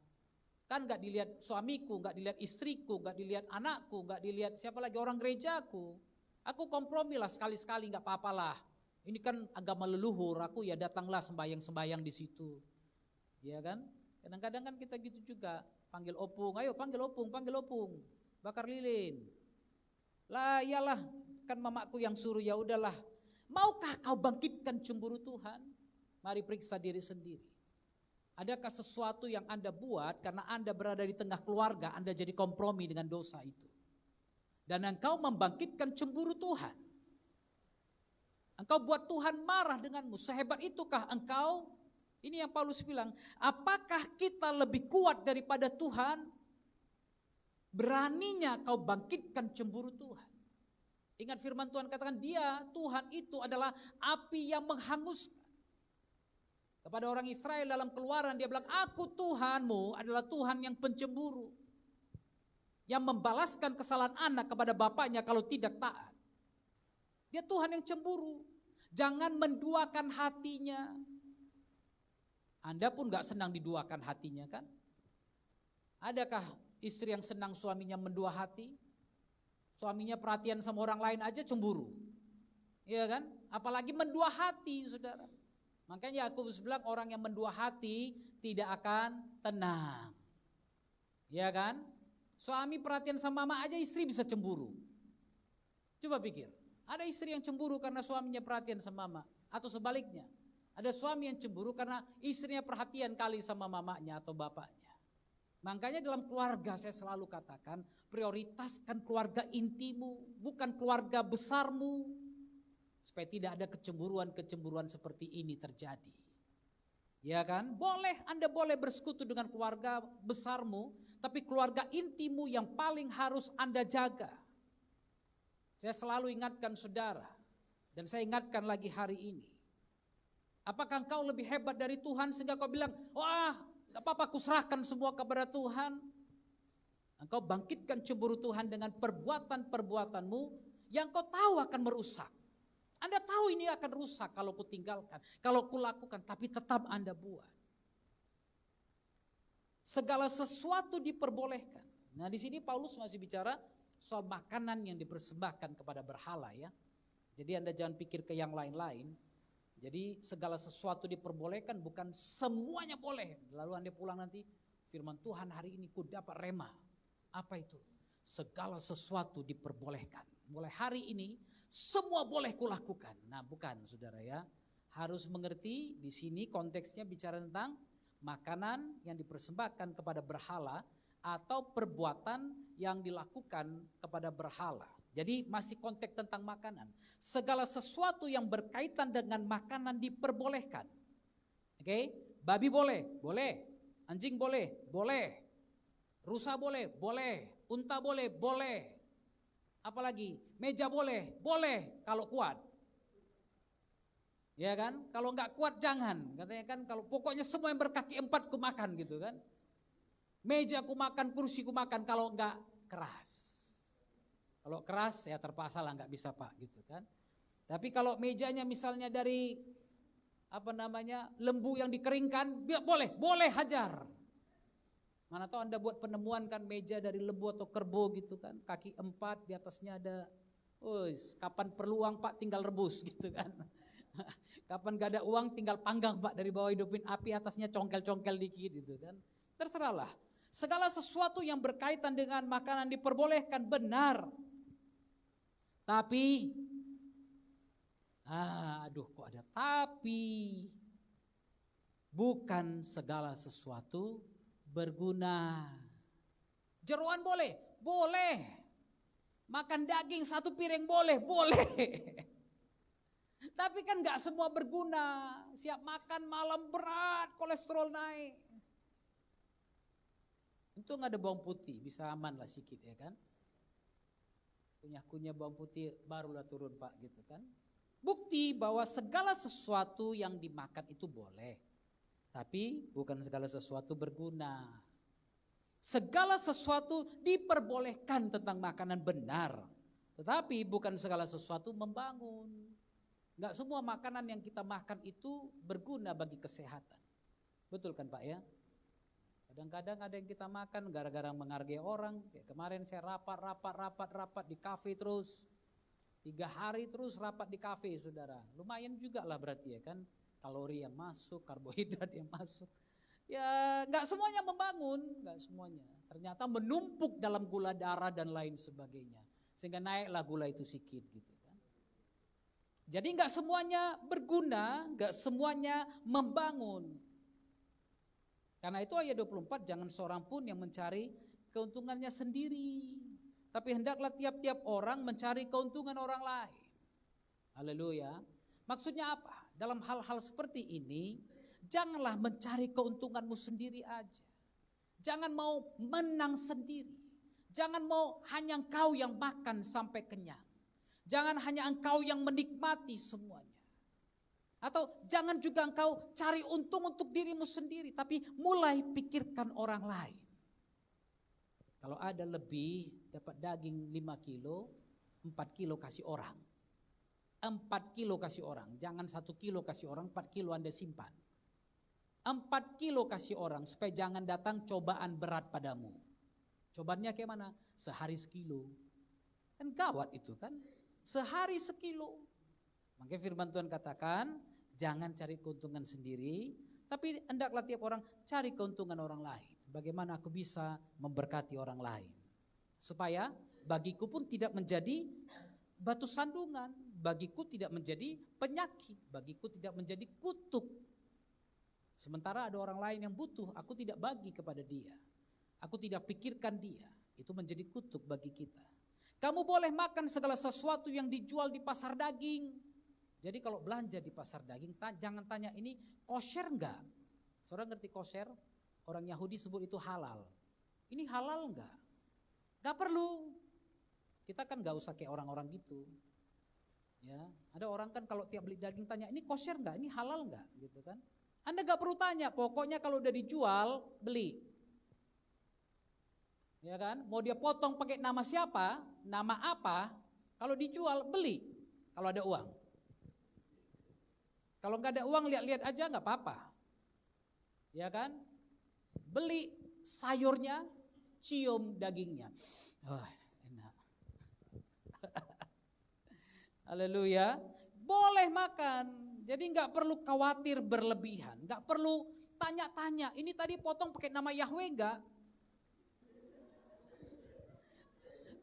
S1: kan gak dilihat suamiku, gak dilihat istriku, gak dilihat anakku, gak dilihat siapa lagi orang gerejaku. Aku kompromi lah sekali-sekali, gak apa-apalah. Ini kan agama leluhur, aku ya datanglah sembahyang-sembahyang di situ. Ya kan? Kadang-kadang kan kita gitu juga, panggil opung, ayo panggil opung, bakar lilin. Lah iyalah, kan mamaku yang suruh, ya udahlah. Maukah kau bangkitkan cemburu Tuhan? Mari periksa diri sendiri. Adakah sesuatu yang Anda buat karena Anda berada di tengah keluarga, Anda jadi kompromi dengan dosa itu? Dan engkau membangkitkan cemburu Tuhan. Engkau buat Tuhan marah denganmu. Sehebat itukah engkau? Ini yang Paulus bilang, apakah kita lebih kuat daripada Tuhan? Beraninya kau bangkitkan cemburu Tuhan. Ingat firman Tuhan katakan, dia, Tuhan itu adalah api yang menghanguskan. Kepada orang Israel dalam Keluaran dia bilang, aku Tuhanmu adalah Tuhan yang pencemburu. Yang membalaskan kesalahan anak kepada bapaknya kalau tidak taat. Dia Tuhan yang cemburu. Jangan menduakan hatinya. Anda pun gak senang diduakan hatinya kan? Adakah istri yang senang suaminya mendua hati? Suaminya perhatian sama orang lain aja cemburu. Iya kan? Apalagi mendua hati, saudara. Makanya Yakobus bilang orang yang mendua hati tidak akan tenang. Iya kan? Suami perhatian sama mama aja istri bisa cemburu. Coba pikir, ada istri yang cemburu karena suaminya perhatian sama mama. Atau sebaliknya, ada suami yang cemburu karena istrinya perhatian kali sama mamanya atau bapaknya. Makanya dalam keluarga saya selalu katakan, prioritaskan keluarga intimu, bukan keluarga besarmu. Supaya tidak ada kecemburuan-kecemburuan seperti ini terjadi. Ya kan? Boleh, Anda boleh bersekutu dengan keluarga besarmu, tapi keluarga intimu yang paling harus Anda jaga. Saya selalu ingatkan saudara, dan saya ingatkan lagi hari ini. Apakah engkau lebih hebat dari Tuhan sehingga kau bilang, wah gak apa-apa aku serahkan semua kepada Tuhan. Engkau bangkitkan cemburu Tuhan dengan perbuatan-perbuatanmu yang kau tahu akan merusak. Anda tahu ini akan rusak kalau kutinggalkan, kalau kulakukan, tapi tetap Anda buat. Segala sesuatu diperbolehkan. Nah di sini Paulus masih bicara soal makanan yang dipersembahkan kepada berhala ya. Jadi Anda jangan pikir ke yang lain-lain. Jadi segala sesuatu diperbolehkan, bukan semuanya boleh. Lalu Anda pulang nanti, firman Tuhan hari ini ku dapat rema. Apa itu? Segala sesuatu diperbolehkan. Mulai hari ini semua boleh kulakukan. Nah bukan saudara ya. Harus mengerti di sini konteksnya bicara tentang makanan yang dipersembahkan kepada berhala atau perbuatan yang dilakukan kepada berhala. Jadi masih konteks tentang makanan. Segala sesuatu yang berkaitan dengan makanan diperbolehkan. Oke, babi boleh, boleh. Anjing boleh, boleh. Rusa boleh, boleh. Unta boleh, boleh. Apalagi meja boleh, boleh kalau kuat. Ya kan? Kalau enggak kuat jangan. Katanya kan kalau pokoknya semua yang berkaki 4 ku makan gitu kan. Meja ku makan, kursi ku makan, kalau enggak keras. Kalau keras ya terpaksa lah nggak bisa Pak gitu kan. Tapi kalau mejanya misalnya dari lembu yang dikeringkan, boleh hajar. Mana tahu Anda buat penemuan kan meja dari lembu atau kerbau gitu kan, kaki 4 di atasnya ada, kapan perlu uang Pak tinggal rebus gitu kan. Kapan gak ada uang tinggal panggang Pak dari bawah hidupin api atasnya congkel-congkel dikit gitu kan. Terserahlah. Segala sesuatu yang berkaitan dengan makanan diperbolehkan benar. Tapi, kok ada tapi, bukan segala sesuatu berguna. Jeroan boleh, boleh. Makan daging 1 piring boleh, boleh. Tapi kan gak semua berguna. Siap makan malam berat, kolesterol naik. Untung ada bawang putih, bisa aman lah sedikit ya kan. Kunyah-kunyah bawang putih barulah turun Pak gitu kan. Bukti bahwa segala sesuatu yang dimakan itu boleh. Tapi bukan segala sesuatu berguna. Segala sesuatu diperbolehkan tentang makanan benar. Tetapi bukan segala sesuatu membangun. Enggak semua makanan yang kita makan itu berguna bagi kesehatan. Betul kan Pak ya? Kadang-kadang ada yang kita makan gara-gara menghargai orang. Kayak kemarin saya rapat di kafe terus. 3 hari terus rapat di kafe saudara. Lumayan juga lah berarti ya kan. Kalori yang masuk, karbohidrat yang masuk. Ya gak semuanya membangun, gak semuanya. Ternyata menumpuk dalam gula darah dan lain sebagainya. Sehingga naiklah gula itu sedikit gitu kan. Jadi gak semuanya berguna, gak semuanya membangun. Karena itu ayat 24, jangan seorang pun yang mencari keuntungannya sendiri. Tapi hendaklah tiap-tiap orang mencari keuntungan orang lain. Haleluya. Maksudnya apa? Dalam hal-hal seperti ini, janganlah mencari keuntunganmu sendiri aja. Jangan mau menang sendiri. Jangan mau hanya engkau yang makan sampai kenyang. Jangan hanya engkau yang menikmati semuanya. Atau jangan juga engkau cari untung untuk dirimu sendiri, tapi mulai pikirkan orang lain. Kalau ada lebih, dapat daging 5 kilo, 4 kilo kasih orang. 4 kilo kasih orang, jangan 1 kilo kasih orang, 4 kilo Anda simpan. 4 kilo kasih orang supaya jangan datang cobaan berat padamu. Cobaannya kayak mana? Sehari sekilo. Kan gawat itu kan, sehari sekilo. Makanya firman Tuhan katakan, jangan cari keuntungan sendiri, tapi hendaklah tiap orang cari keuntungan orang lain. Bagaimana aku bisa memberkati orang lain. Supaya bagiku pun tidak menjadi batu sandungan, bagiku tidak menjadi penyakit, bagiku tidak menjadi kutuk. Sementara ada orang lain yang butuh, aku tidak bagi kepada dia. Aku tidak pikirkan dia, itu menjadi kutuk bagi kita. Kamu boleh makan segala sesuatu yang dijual di pasar daging. Jadi kalau belanja di pasar daging, jangan tanya ini kosher enggak? Saudara ngerti kosher? Orang Yahudi sebut itu halal. Ini halal enggak? Enggak perlu. Kita kan gak usah kayak orang-orang gitu. Ya, ada orang kan kalau tiap beli daging tanya, ini kosher enggak? Ini halal enggak? Gitu kan. Anda gak perlu tanya, pokoknya kalau udah dijual, beli. Ya kan? Mau dia potong pakai nama siapa, nama apa, kalau dijual, beli. Kalau ada uang. Kalau gak ada uang, lihat-lihat aja gak apa-apa. Ya kan? Beli sayurnya, cium dagingnya. Oh, enak. Haleluya. Boleh makan. Jadi gak perlu khawatir berlebihan. Gak perlu tanya-tanya. Ini tadi potong pakai nama Yahweh gak?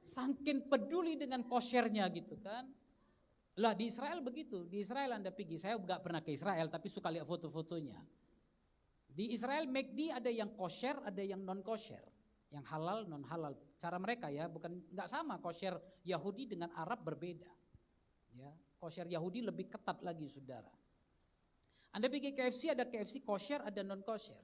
S1: Saking peduli dengan kosyernya gitu kan. Lah di Israel begitu. Di Israel Anda pergi. Saya gak pernah ke Israel tapi suka lihat foto-fotonya. Di Israel McD ada yang kosher, ada yang non kosher. Yang halal, non halal. Cara mereka ya, bukan nggak sama. Kosher Yahudi dengan Arab berbeda. Ya, kosher Yahudi lebih ketat lagi saudara. Anda pergi KFC, ada KFC kosher, ada non kosher.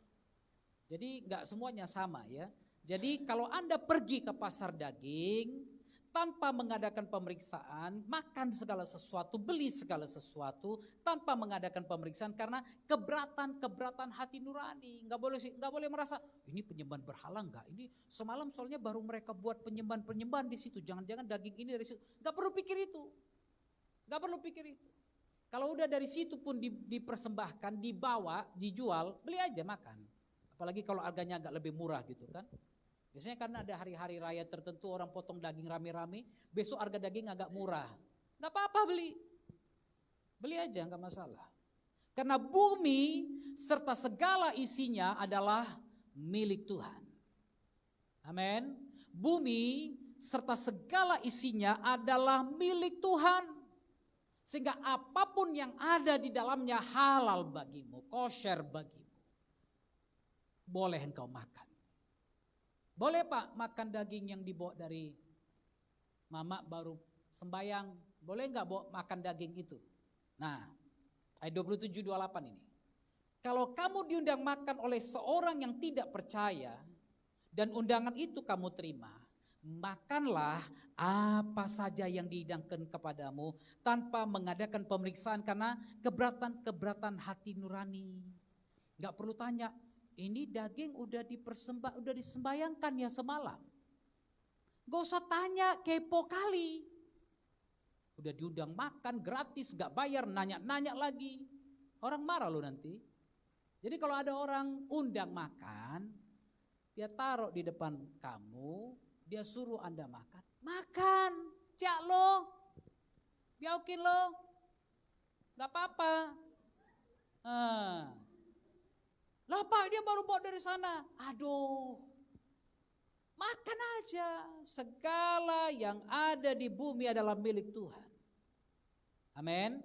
S1: Jadi nggak semuanya sama ya. Jadi kalau Anda pergi ke pasar daging tanpa mengadakan pemeriksaan, makan segala sesuatu, beli segala sesuatu tanpa mengadakan pemeriksaan karena keberatan hati nurani. Nggak boleh merasa ini penyembahan berhala nggak? Ini semalam soalnya baru mereka buat penyembahan di situ. Jangan-jangan daging ini dari situ. Nggak perlu pikir itu. Nggak perlu pikir itu. Kalau udah dari situ pun dipersembahkan, dibawa, dijual, beli aja makan. Apalagi kalau harganya agak lebih murah gitu kan. Biasanya karena ada hari-hari raya tertentu orang potong daging rame-rame, besok harga daging agak murah. Gak apa-apa beli. Beli aja gak masalah. Karena bumi serta segala isinya adalah milik Tuhan. Amin. Bumi serta segala isinya adalah milik Tuhan. Sehingga apapun yang ada di dalamnya halal bagimu, kosher bagimu. Boleh engkau makan. Boleh Pak makan daging yang dibawa dari mama baru sembayang. Boleh enggak makan daging itu? Nah, ayat 27-28 ini. Kalau kamu diundang makan oleh seorang yang tidak percaya dan undangan itu kamu terima, makanlah apa saja yang dihidangkan kepadamu tanpa mengadakan pemeriksaan karena keberatan hati nurani. Enggak perlu tanya, ini daging udah disembayangkan ya semalam. Gak usah tanya, kepo kali. Udah diundang makan gratis, gak bayar, nanya-nanya lagi. Orang marah loh nanti. Jadi kalau ada orang undang makan, dia taruh di depan kamu, dia suruh Anda makan. Makan, cak lo, biaukin lo, gak apa-apa. Lah Pak dia baru bawa dari sana. Aduh. Makan aja. Segala yang ada di bumi adalah milik Tuhan. Amin.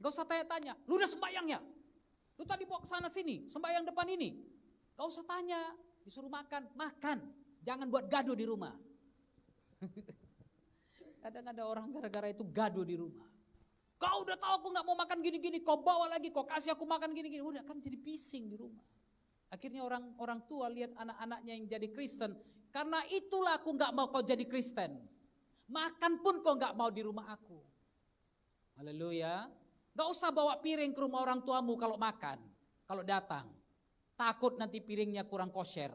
S1: Gak usah tanya-tanya. Lu udah sembahyang ya? Lu tadi bawa ke sana sini. Sembahyang depan ini. Gak usah tanya. Disuruh makan. Makan. Jangan buat gaduh di rumah. Kadang ada orang gara-gara itu gaduh di rumah. Kau udah tahu aku gak mau makan gini-gini. Kau bawa lagi. Kau kasih aku makan gini-gini. Udah kan jadi bising di rumah. Akhirnya orang tua lihat anak-anaknya yang jadi Kristen. Karena itulah aku gak mau kau jadi Kristen. Makan pun kau gak mau di rumah aku. Haleluya. Gak usah bawa piring ke rumah orang tuamu kalau makan. Kalau datang. Takut nanti piringnya kurang kosher.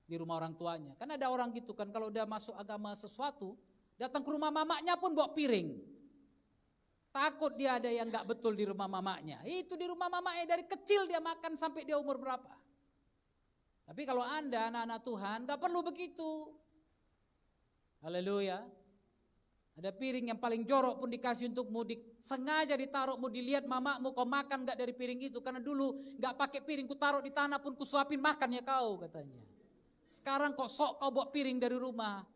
S1: Di rumah orang tuanya. Kan ada orang gitu kan. Kalau udah masuk agama sesuatu. Datang ke rumah mamanya pun bawa piring. Takut dia ada yang gak betul di rumah mamanya. Itu di rumah mamanya dari kecil dia makan sampai dia umur berapa. Tapi kalau Anda anak-anak Tuhan gak perlu begitu. Haleluya. Ada piring yang paling jorok pun dikasih untukmu, sengaja ditaruh, mau dilihat mamamu kau makan gak dari piring itu. Karena dulu gak pakai piring, ku taruh di tanah pun ku suapin makan ya kau katanya. Sekarang kok sok kau bawa piring dari rumah.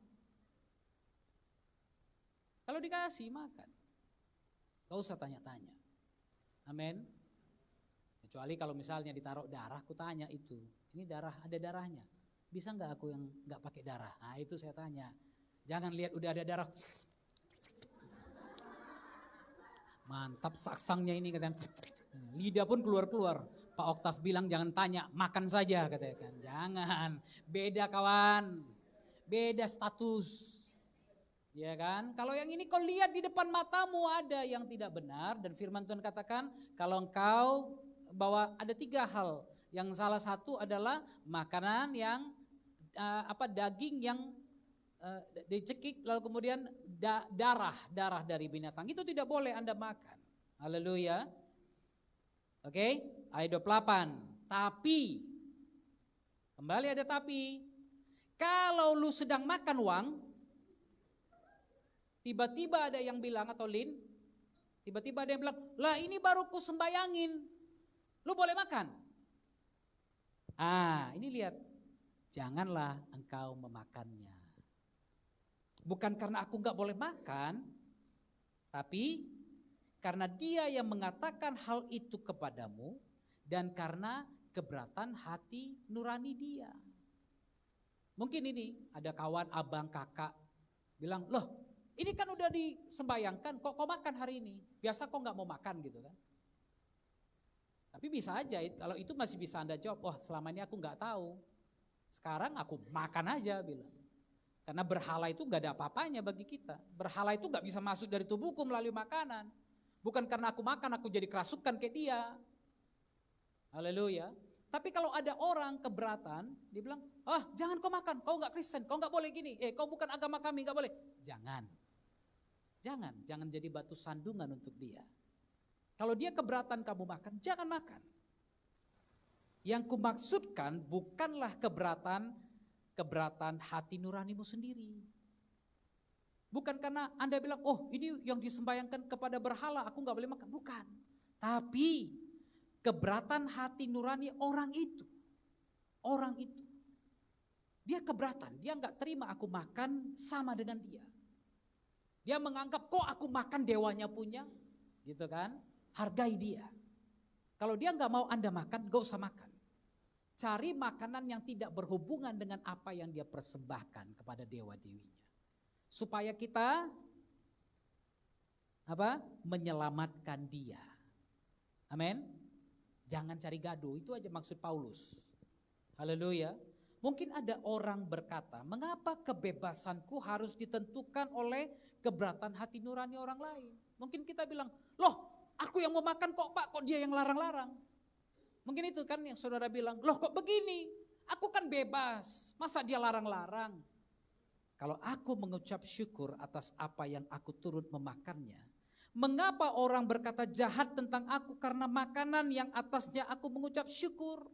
S1: Kalau dikasih makan. Gak usah tanya-tanya. Amin. Kecuali kalau misalnya ditaruh darah, aku tanya itu. Ini darah, ada darahnya. Bisa gak aku yang gak pakai darah? Nah itu saya tanya. Jangan lihat udah ada darah. Mantap saksangnya ini katanya. Lidah pun keluar-keluar. Pak Oktav bilang jangan tanya, makan saja katanya kan. Jangan, beda kawan. Beda status. Ya kan? Kalau yang ini kau lihat di depan matamu ada yang tidak benar dan firman Tuhan katakan kalau engkau bahwa ada 3 hal. Yang salah satu adalah makanan yang daging yang dicekik lalu kemudian darah dari binatang. Itu tidak boleh Anda makan. Haleluya. Oke, ayat 28. Tapi kembali ada tapi. Kalau lu sedang makan uang, tiba-tiba ada yang bilang atau Lin, tiba-tiba ada yang bilang, lah ini baru ku sembayangin, lu boleh makan. Ini lihat, janganlah engkau memakannya. Bukan karena aku gak boleh makan, tapi karena dia yang mengatakan hal itu kepadamu dan karena keberatan hati nurani dia. Mungkin ini ada kawan, abang, kakak bilang, loh ini kan udah disembayangkan, kok kau makan hari ini? Biasa kau gak mau makan gitu kan. Tapi bisa aja, kalau itu masih bisa Anda jawab, wah selama ini aku gak tahu. Sekarang aku makan aja bilang. Karena berhala itu gak ada apa-apanya bagi kita. Berhala itu gak bisa masuk dari tubuhku melalui makanan. Bukan karena aku makan aku jadi kerasukan kayak dia. Haleluya. Tapi kalau ada orang keberatan, dia bilang, jangan kau makan, kau gak Kristen, kau gak boleh gini, kau bukan agama kami, gak boleh. Jangan jadi batu sandungan untuk dia. Kalau dia keberatan kamu makan, jangan makan. Yang kumaksudkan bukanlah keberatan hati nuranimu sendiri. Bukan karena Anda bilang, ini yang disembayangkan kepada berhala, aku gak boleh makan. Bukan. Tapi keberatan hati nurani orang itu. Orang itu. Dia keberatan, dia gak terima aku makan sama dengan dia. Dia menganggap kok aku makan dewanya punya, gitu kan? Hargai dia. Kalau dia gak mau Anda makan, gak usah makan. Cari makanan yang tidak berhubungan dengan apa yang dia persembahkan kepada dewa-dewinya. Supaya kita menyelamatkan dia. Amin. Jangan cari gaduh, itu aja maksud Paulus. Haleluya. Mungkin ada orang berkata, mengapa kebebasanku harus ditentukan oleh keberatan hati nurani orang lain? Mungkin kita bilang, loh aku yang mau makan kok Pak, kok dia yang larang-larang? Mungkin itu kan yang saudara bilang, loh kok begini? Aku kan bebas, masa dia larang-larang? Kalau aku mengucap syukur atas apa yang aku turut memakannya, mengapa orang berkata jahat tentang aku karena makanan yang atasnya aku mengucap syukur?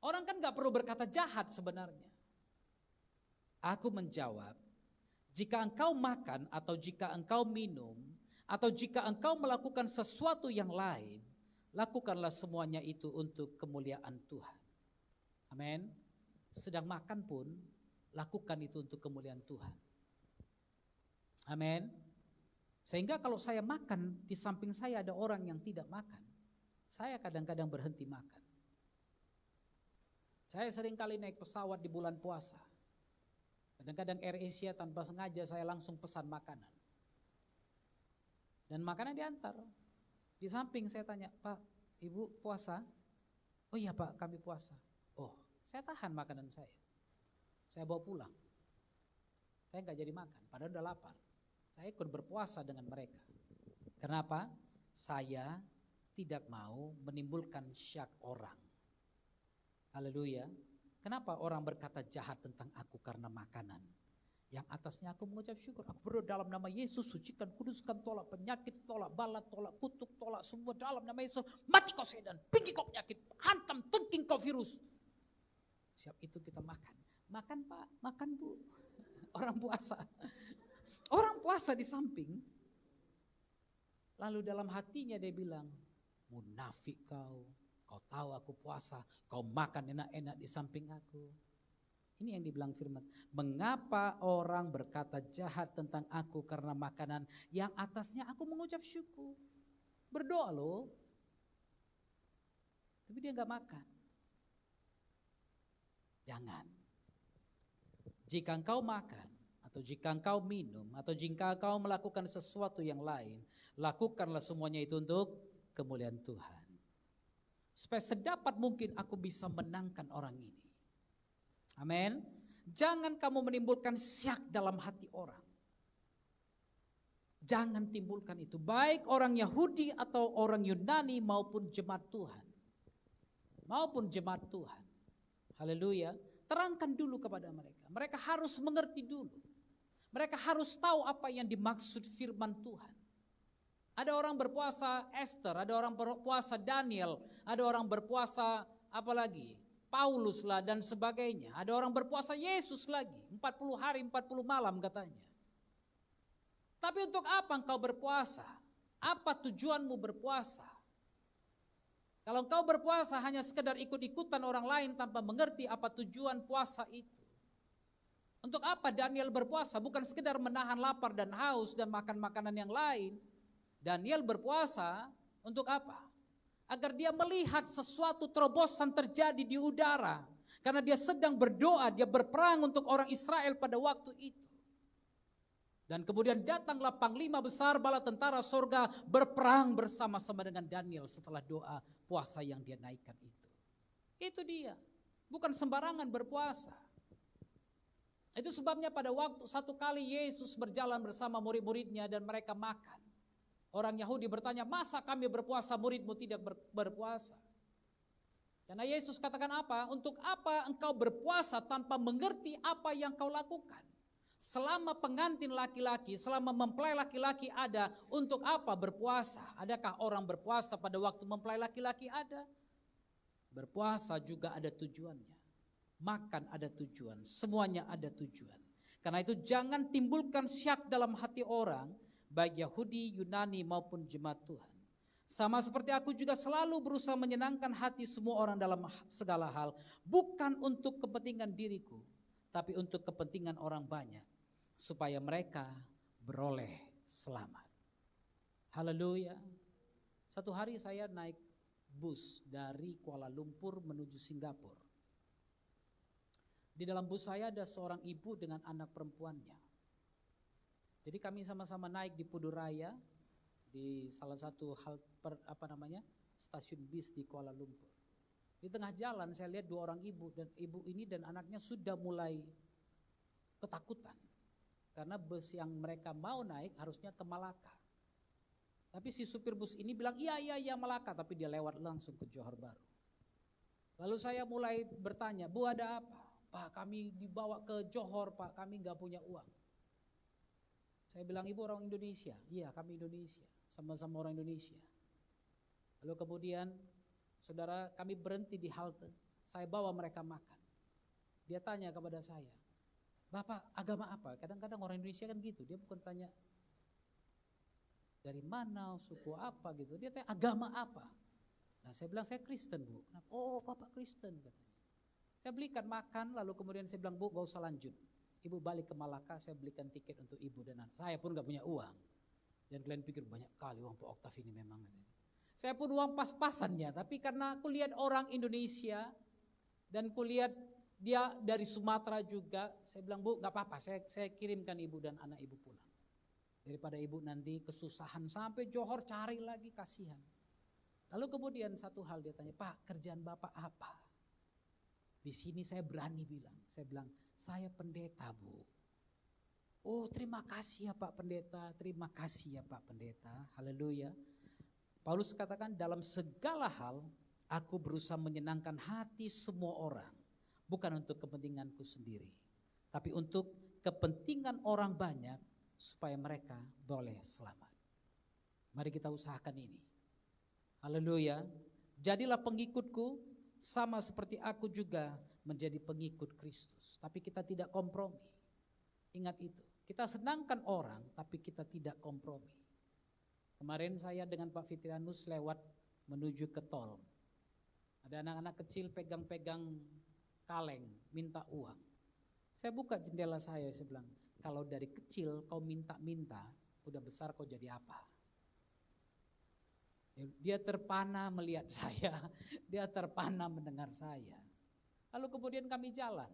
S1: Orang kan gak perlu berkata jahat sebenarnya. Aku menjawab, jika engkau makan atau jika engkau minum, atau jika engkau melakukan sesuatu yang lain, lakukanlah semuanya itu untuk kemuliaan Tuhan. Amin. Sedang makan pun, lakukan itu untuk kemuliaan Tuhan. Amin. Sehingga kalau saya makan, di samping saya ada orang yang tidak makan, saya kadang-kadang berhenti makan. Saya sering kali naik pesawat di bulan puasa. Kadang-kadang AirAsia tanpa sengaja saya langsung pesan makanan. Dan makanan diantar. Di samping saya tanya, Pak, Ibu puasa? Oh iya Pak, kami puasa. Oh, saya tahan makanan saya. Saya bawa pulang. Saya gak jadi makan, padahal udah lapar. Saya ikut berpuasa dengan mereka. Kenapa? Saya tidak mau menimbulkan syak orang. Haleluya. Kenapa orang berkata jahat tentang aku karena makanan? Yang atasnya aku mengucap syukur. Aku berdoa dalam nama Yesus, sucikan, kuduskan, tolak penyakit, tolak bala, tolak kutuk, tolak semua dalam nama Yesus. Mati kau setan, pergi kau penyakit, hantam, tengking kau virus. Siap itu kita makan. Makan Pak, makan Bu. Orang puasa. Orang puasa di samping. Lalu dalam hatinya dia bilang, munafik kau tahu aku puasa, kau makan enak-enak di samping aku. Ini yang dibilang firman, mengapa orang berkata jahat tentang aku karena makanan yang atasnya aku mengucap syukur. Berdoa loh, tapi dia gak makan. Jangan. Jika engkau makan, atau jika engkau minum, atau jika engkau melakukan sesuatu yang lain, lakukanlah semuanya itu untuk kemuliaan Tuhan. Supaya sedapat mungkin aku bisa menangkan orang ini. Amin. Jangan kamu menimbulkan syak dalam hati orang. Jangan timbulkan itu. Baik orang Yahudi atau orang Yunani maupun jemaat Tuhan. Maupun jemaat Tuhan. Haleluya. Terangkan dulu kepada mereka. Mereka harus mengerti dulu. Mereka harus tahu apa yang dimaksud firman Tuhan. Ada orang berpuasa Esther, ada orang berpuasa Daniel, ada orang berpuasa apalagi? Paulus lah dan sebagainya. Ada orang berpuasa Yesus lagi. 40 hari 40 malam katanya. Tapi untuk apa engkau berpuasa? Apa tujuanmu berpuasa? Kalau engkau berpuasa hanya sekedar ikut-ikutan orang lain tanpa mengerti apa tujuan puasa itu. Untuk apa Daniel berpuasa? Bukan sekedar menahan lapar dan haus dan makan makanan yang lain. Daniel berpuasa untuk apa? Agar dia melihat sesuatu terobosan terjadi di udara. Karena dia sedang berdoa, dia berperang untuk orang Israel pada waktu itu. Dan kemudian datanglah panglima besar bala tentara surga berperang bersama-sama dengan Daniel setelah doa puasa yang dia naikkan itu. Itu dia, bukan sembarangan berpuasa. Itu sebabnya pada waktu satu kali Yesus berjalan bersama murid-muridnya dan mereka makan. Orang Yahudi bertanya, masa kami berpuasa, muridmu tidak berpuasa? Karena Yesus katakan apa? Untuk apa engkau berpuasa tanpa mengerti apa yang kau lakukan? Selama pengantin laki-laki, selama mempelai laki-laki ada, untuk apa berpuasa? Adakah orang berpuasa pada waktu mempelai laki-laki ada? Berpuasa juga ada tujuannya. Makan ada tujuan, semuanya ada tujuan. Karena itu jangan timbulkan syak dalam hati orang, baik Yahudi, Yunani maupun jemaat Tuhan. Sama seperti aku juga selalu berusaha menyenangkan hati semua orang dalam segala hal. Bukan untuk kepentingan diriku, tapi untuk kepentingan orang banyak. Supaya mereka beroleh selamat. Haleluya. Satu hari saya naik bus dari Kuala Lumpur menuju Singapura. Di dalam bus saya ada seorang ibu dengan anak perempuannya. Jadi kami sama-sama naik di Puduraya di salah satu stasiun bis di Kuala Lumpur. Di tengah jalan saya lihat dua orang ibu dan ibu ini dan anaknya sudah mulai ketakutan karena bus yang mereka mau naik harusnya ke Malaka. Tapi si supir bus ini bilang iya Malaka, tapi dia lewat langsung ke Johor Bahru. Lalu saya mulai bertanya, Bu ada apa? Pak kami dibawa ke Johor Pak, kami gak punya uang. Saya bilang ibu orang Indonesia, iya kami Indonesia, sama-sama orang Indonesia. Lalu kemudian saudara kami berhenti di halte, saya bawa mereka makan. Dia tanya kepada saya, Bapak agama apa? Kadang-kadang orang Indonesia kan gitu, dia bukan tanya dari mana, suku apa gitu. Dia tanya agama apa? Nah saya bilang saya Kristen Bu. Kenapa? Oh Bapak Kristen katanya. Saya belikan makan lalu kemudian saya bilang Bu gak usah lanjut. Ibu balik ke Malaka, saya belikan tiket untuk ibu dan anak. Saya pun gak punya uang. Dan kalian pikir banyak kali uang Pak Oktav ini memang. Saya pun uang pas-pasannya, tapi karena aku lihat orang Indonesia dan kulihat dia dari Sumatera juga, saya bilang Bu gak apa-apa, saya kirimkan ibu dan anak ibu pulang. Daripada ibu nanti kesusahan sampai Johor cari lagi, kasihan. Lalu kemudian satu hal dia tanya, Pak kerjaan Bapak apa? Di sini saya berani bilang, saya bilang saya pendeta Bu. Oh terima kasih ya Pak Pendeta, terima kasih ya Pak Pendeta, haleluya. Paulus katakan dalam segala hal aku berusaha menyenangkan hati semua orang. Bukan untuk kepentinganku sendiri, tapi untuk kepentingan orang banyak supaya mereka boleh selamat. Mari kita usahakan ini. Haleluya. Jadilah pengikutku sama seperti aku juga menjadi pengikut Kristus. Tapi kita tidak kompromi. Ingat itu. Kita senangkan orang tapi kita tidak kompromi. Kemarin saya dengan Pak Fitrianus lewat menuju ke tol. Ada anak-anak kecil pegang-pegang kaleng, minta uang. Saya buka jendela saya bilang, kalau dari kecil kau minta-minta, udah besar kau jadi apa? Dia terpana melihat saya, dia terpana mendengar saya. Lalu kemudian kami jalan.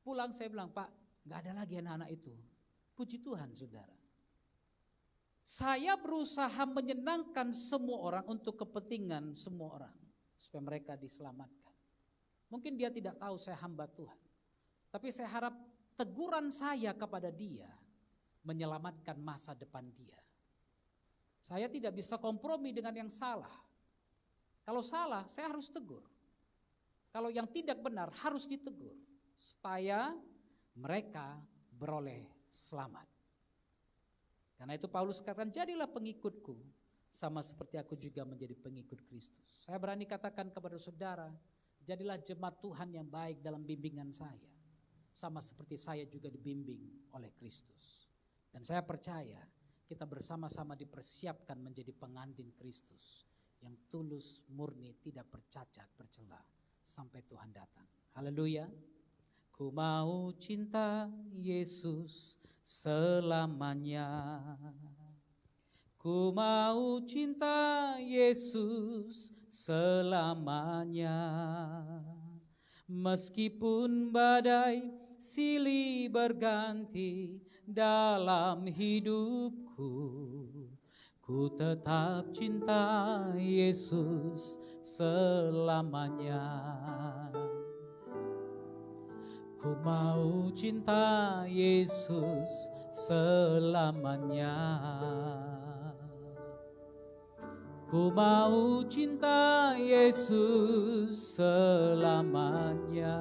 S1: Pulang saya bilang, Pak, gak ada lagi anak-anak itu. Puji Tuhan saudara. Saya berusaha menyenangkan semua orang untuk kepentingan semua orang. Supaya mereka diselamatkan. Mungkin dia tidak tahu saya hamba Tuhan. Tapi saya harap teguran saya kepada dia menyelamatkan masa depan dia. Saya tidak bisa kompromi dengan yang salah. Kalau salah saya harus tegur. Kalau yang tidak benar harus ditegur. Supaya mereka beroleh selamat. Karena itu Paulus katakan, jadilah pengikutku sama seperti aku juga menjadi pengikut Kristus. Saya berani katakan kepada saudara, jadilah jemaat Tuhan yang baik dalam bimbingan saya. Sama seperti saya juga dibimbing oleh Kristus. Dan saya percaya kita bersama-sama dipersiapkan menjadi pengantin Kristus yang tulus, murni, tidak bercacat, bercela sampai Tuhan datang. Haleluya. Ku mau cinta Yesus selamanya. Ku mau cinta Yesus selamanya. Meskipun badai silih berganti dalam hidupku, ku tetap cinta Yesus selamanya. Ku mau cinta Yesus selamanya. Ku mau cinta Yesus selamanya.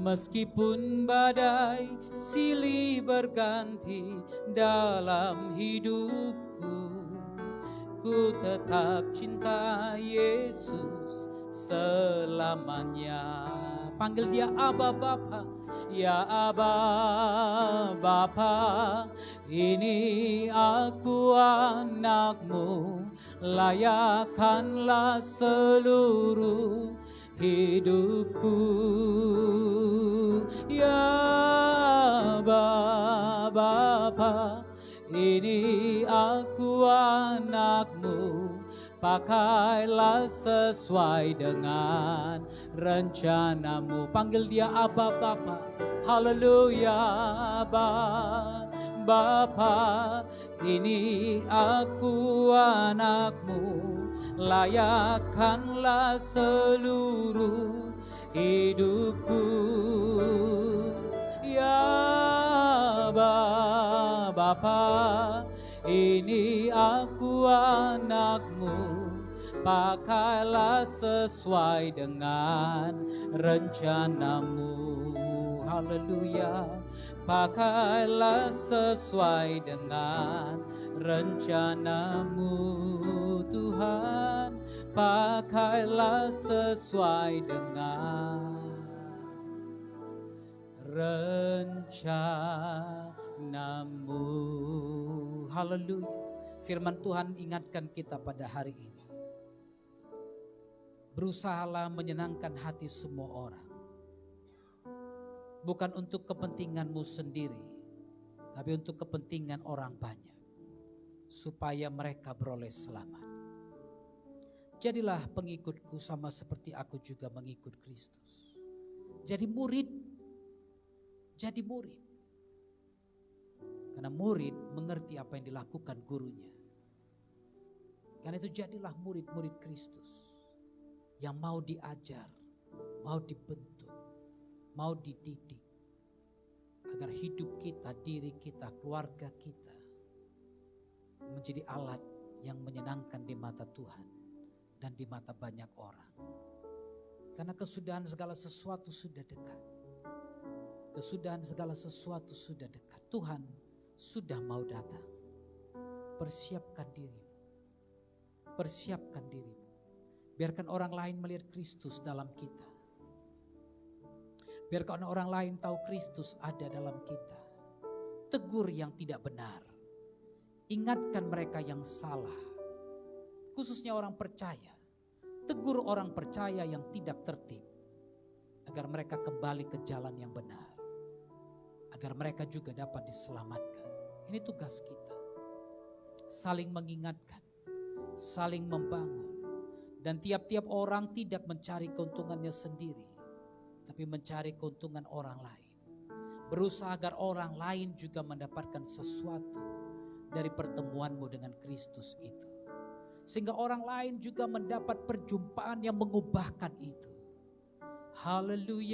S1: Meskipun badai silih berganti dalam hidupku, ku tetap cinta Yesus selamanya. Panggil dia Aba Bapa. Ya Aba Bapa, ini aku anakmu, layakkanlah seluruh hidupku. Ya Aba Bapa, ini aku anakmu, pakailah sesuai dengan rencanamu. Panggil dia Aba Bapa. Haleluya. Aba Bapa, ini aku anakmu, layakkanlah seluruh hidupku. Ya Aba Bapa, ini aku anakmu, pakailah sesuai dengan rencanamu. Haleluya. Pakailah sesuai dengan rencanamu Tuhan. Pakailah sesuai dengan rencanamu. Haleluya. Firman Tuhan ingatkan kita pada hari ini. Berusahalah menyenangkan hati semua orang. Bukan untuk kepentinganmu sendiri, tapi untuk kepentingan orang banyak. Supaya mereka beroleh selamat. Jadilah pengikutku sama seperti aku juga mengikut Kristus. Jadi murid. Jadi murid. Karena murid mengerti apa yang dilakukan gurunya. Karena itu jadilah murid-murid Kristus. Yang mau diajar, mau dibentuk, mau dididik. Agar hidup kita, diri kita, keluarga kita menjadi alat yang menyenangkan di mata Tuhan dan di mata banyak orang. Karena kesudahan segala sesuatu sudah dekat. Kesudahan segala sesuatu sudah dekat. Tuhan sudah mau datang. Persiapkan dirimu. Persiapkan dirimu. Biarkan orang lain melihat Kristus dalam kita. Biarkan orang lain tahu Kristus ada dalam kita. Tegur yang tidak benar. Ingatkan mereka yang salah. Khususnya orang percaya. Tegur orang percaya yang tidak tertib. Agar mereka kembali ke jalan yang benar. Agar mereka juga dapat diselamatkan. Ini tugas kita. Saling mengingatkan. Saling membangun. Dan tiap-tiap orang tidak mencari keuntungannya sendiri, tapi mencari keuntungan orang lain. Berusaha agar orang lain juga mendapatkan sesuatu dari pertemuanmu dengan Kristus itu. Sehingga orang lain juga mendapat perjumpaan yang mengubahkan itu. Haleluya.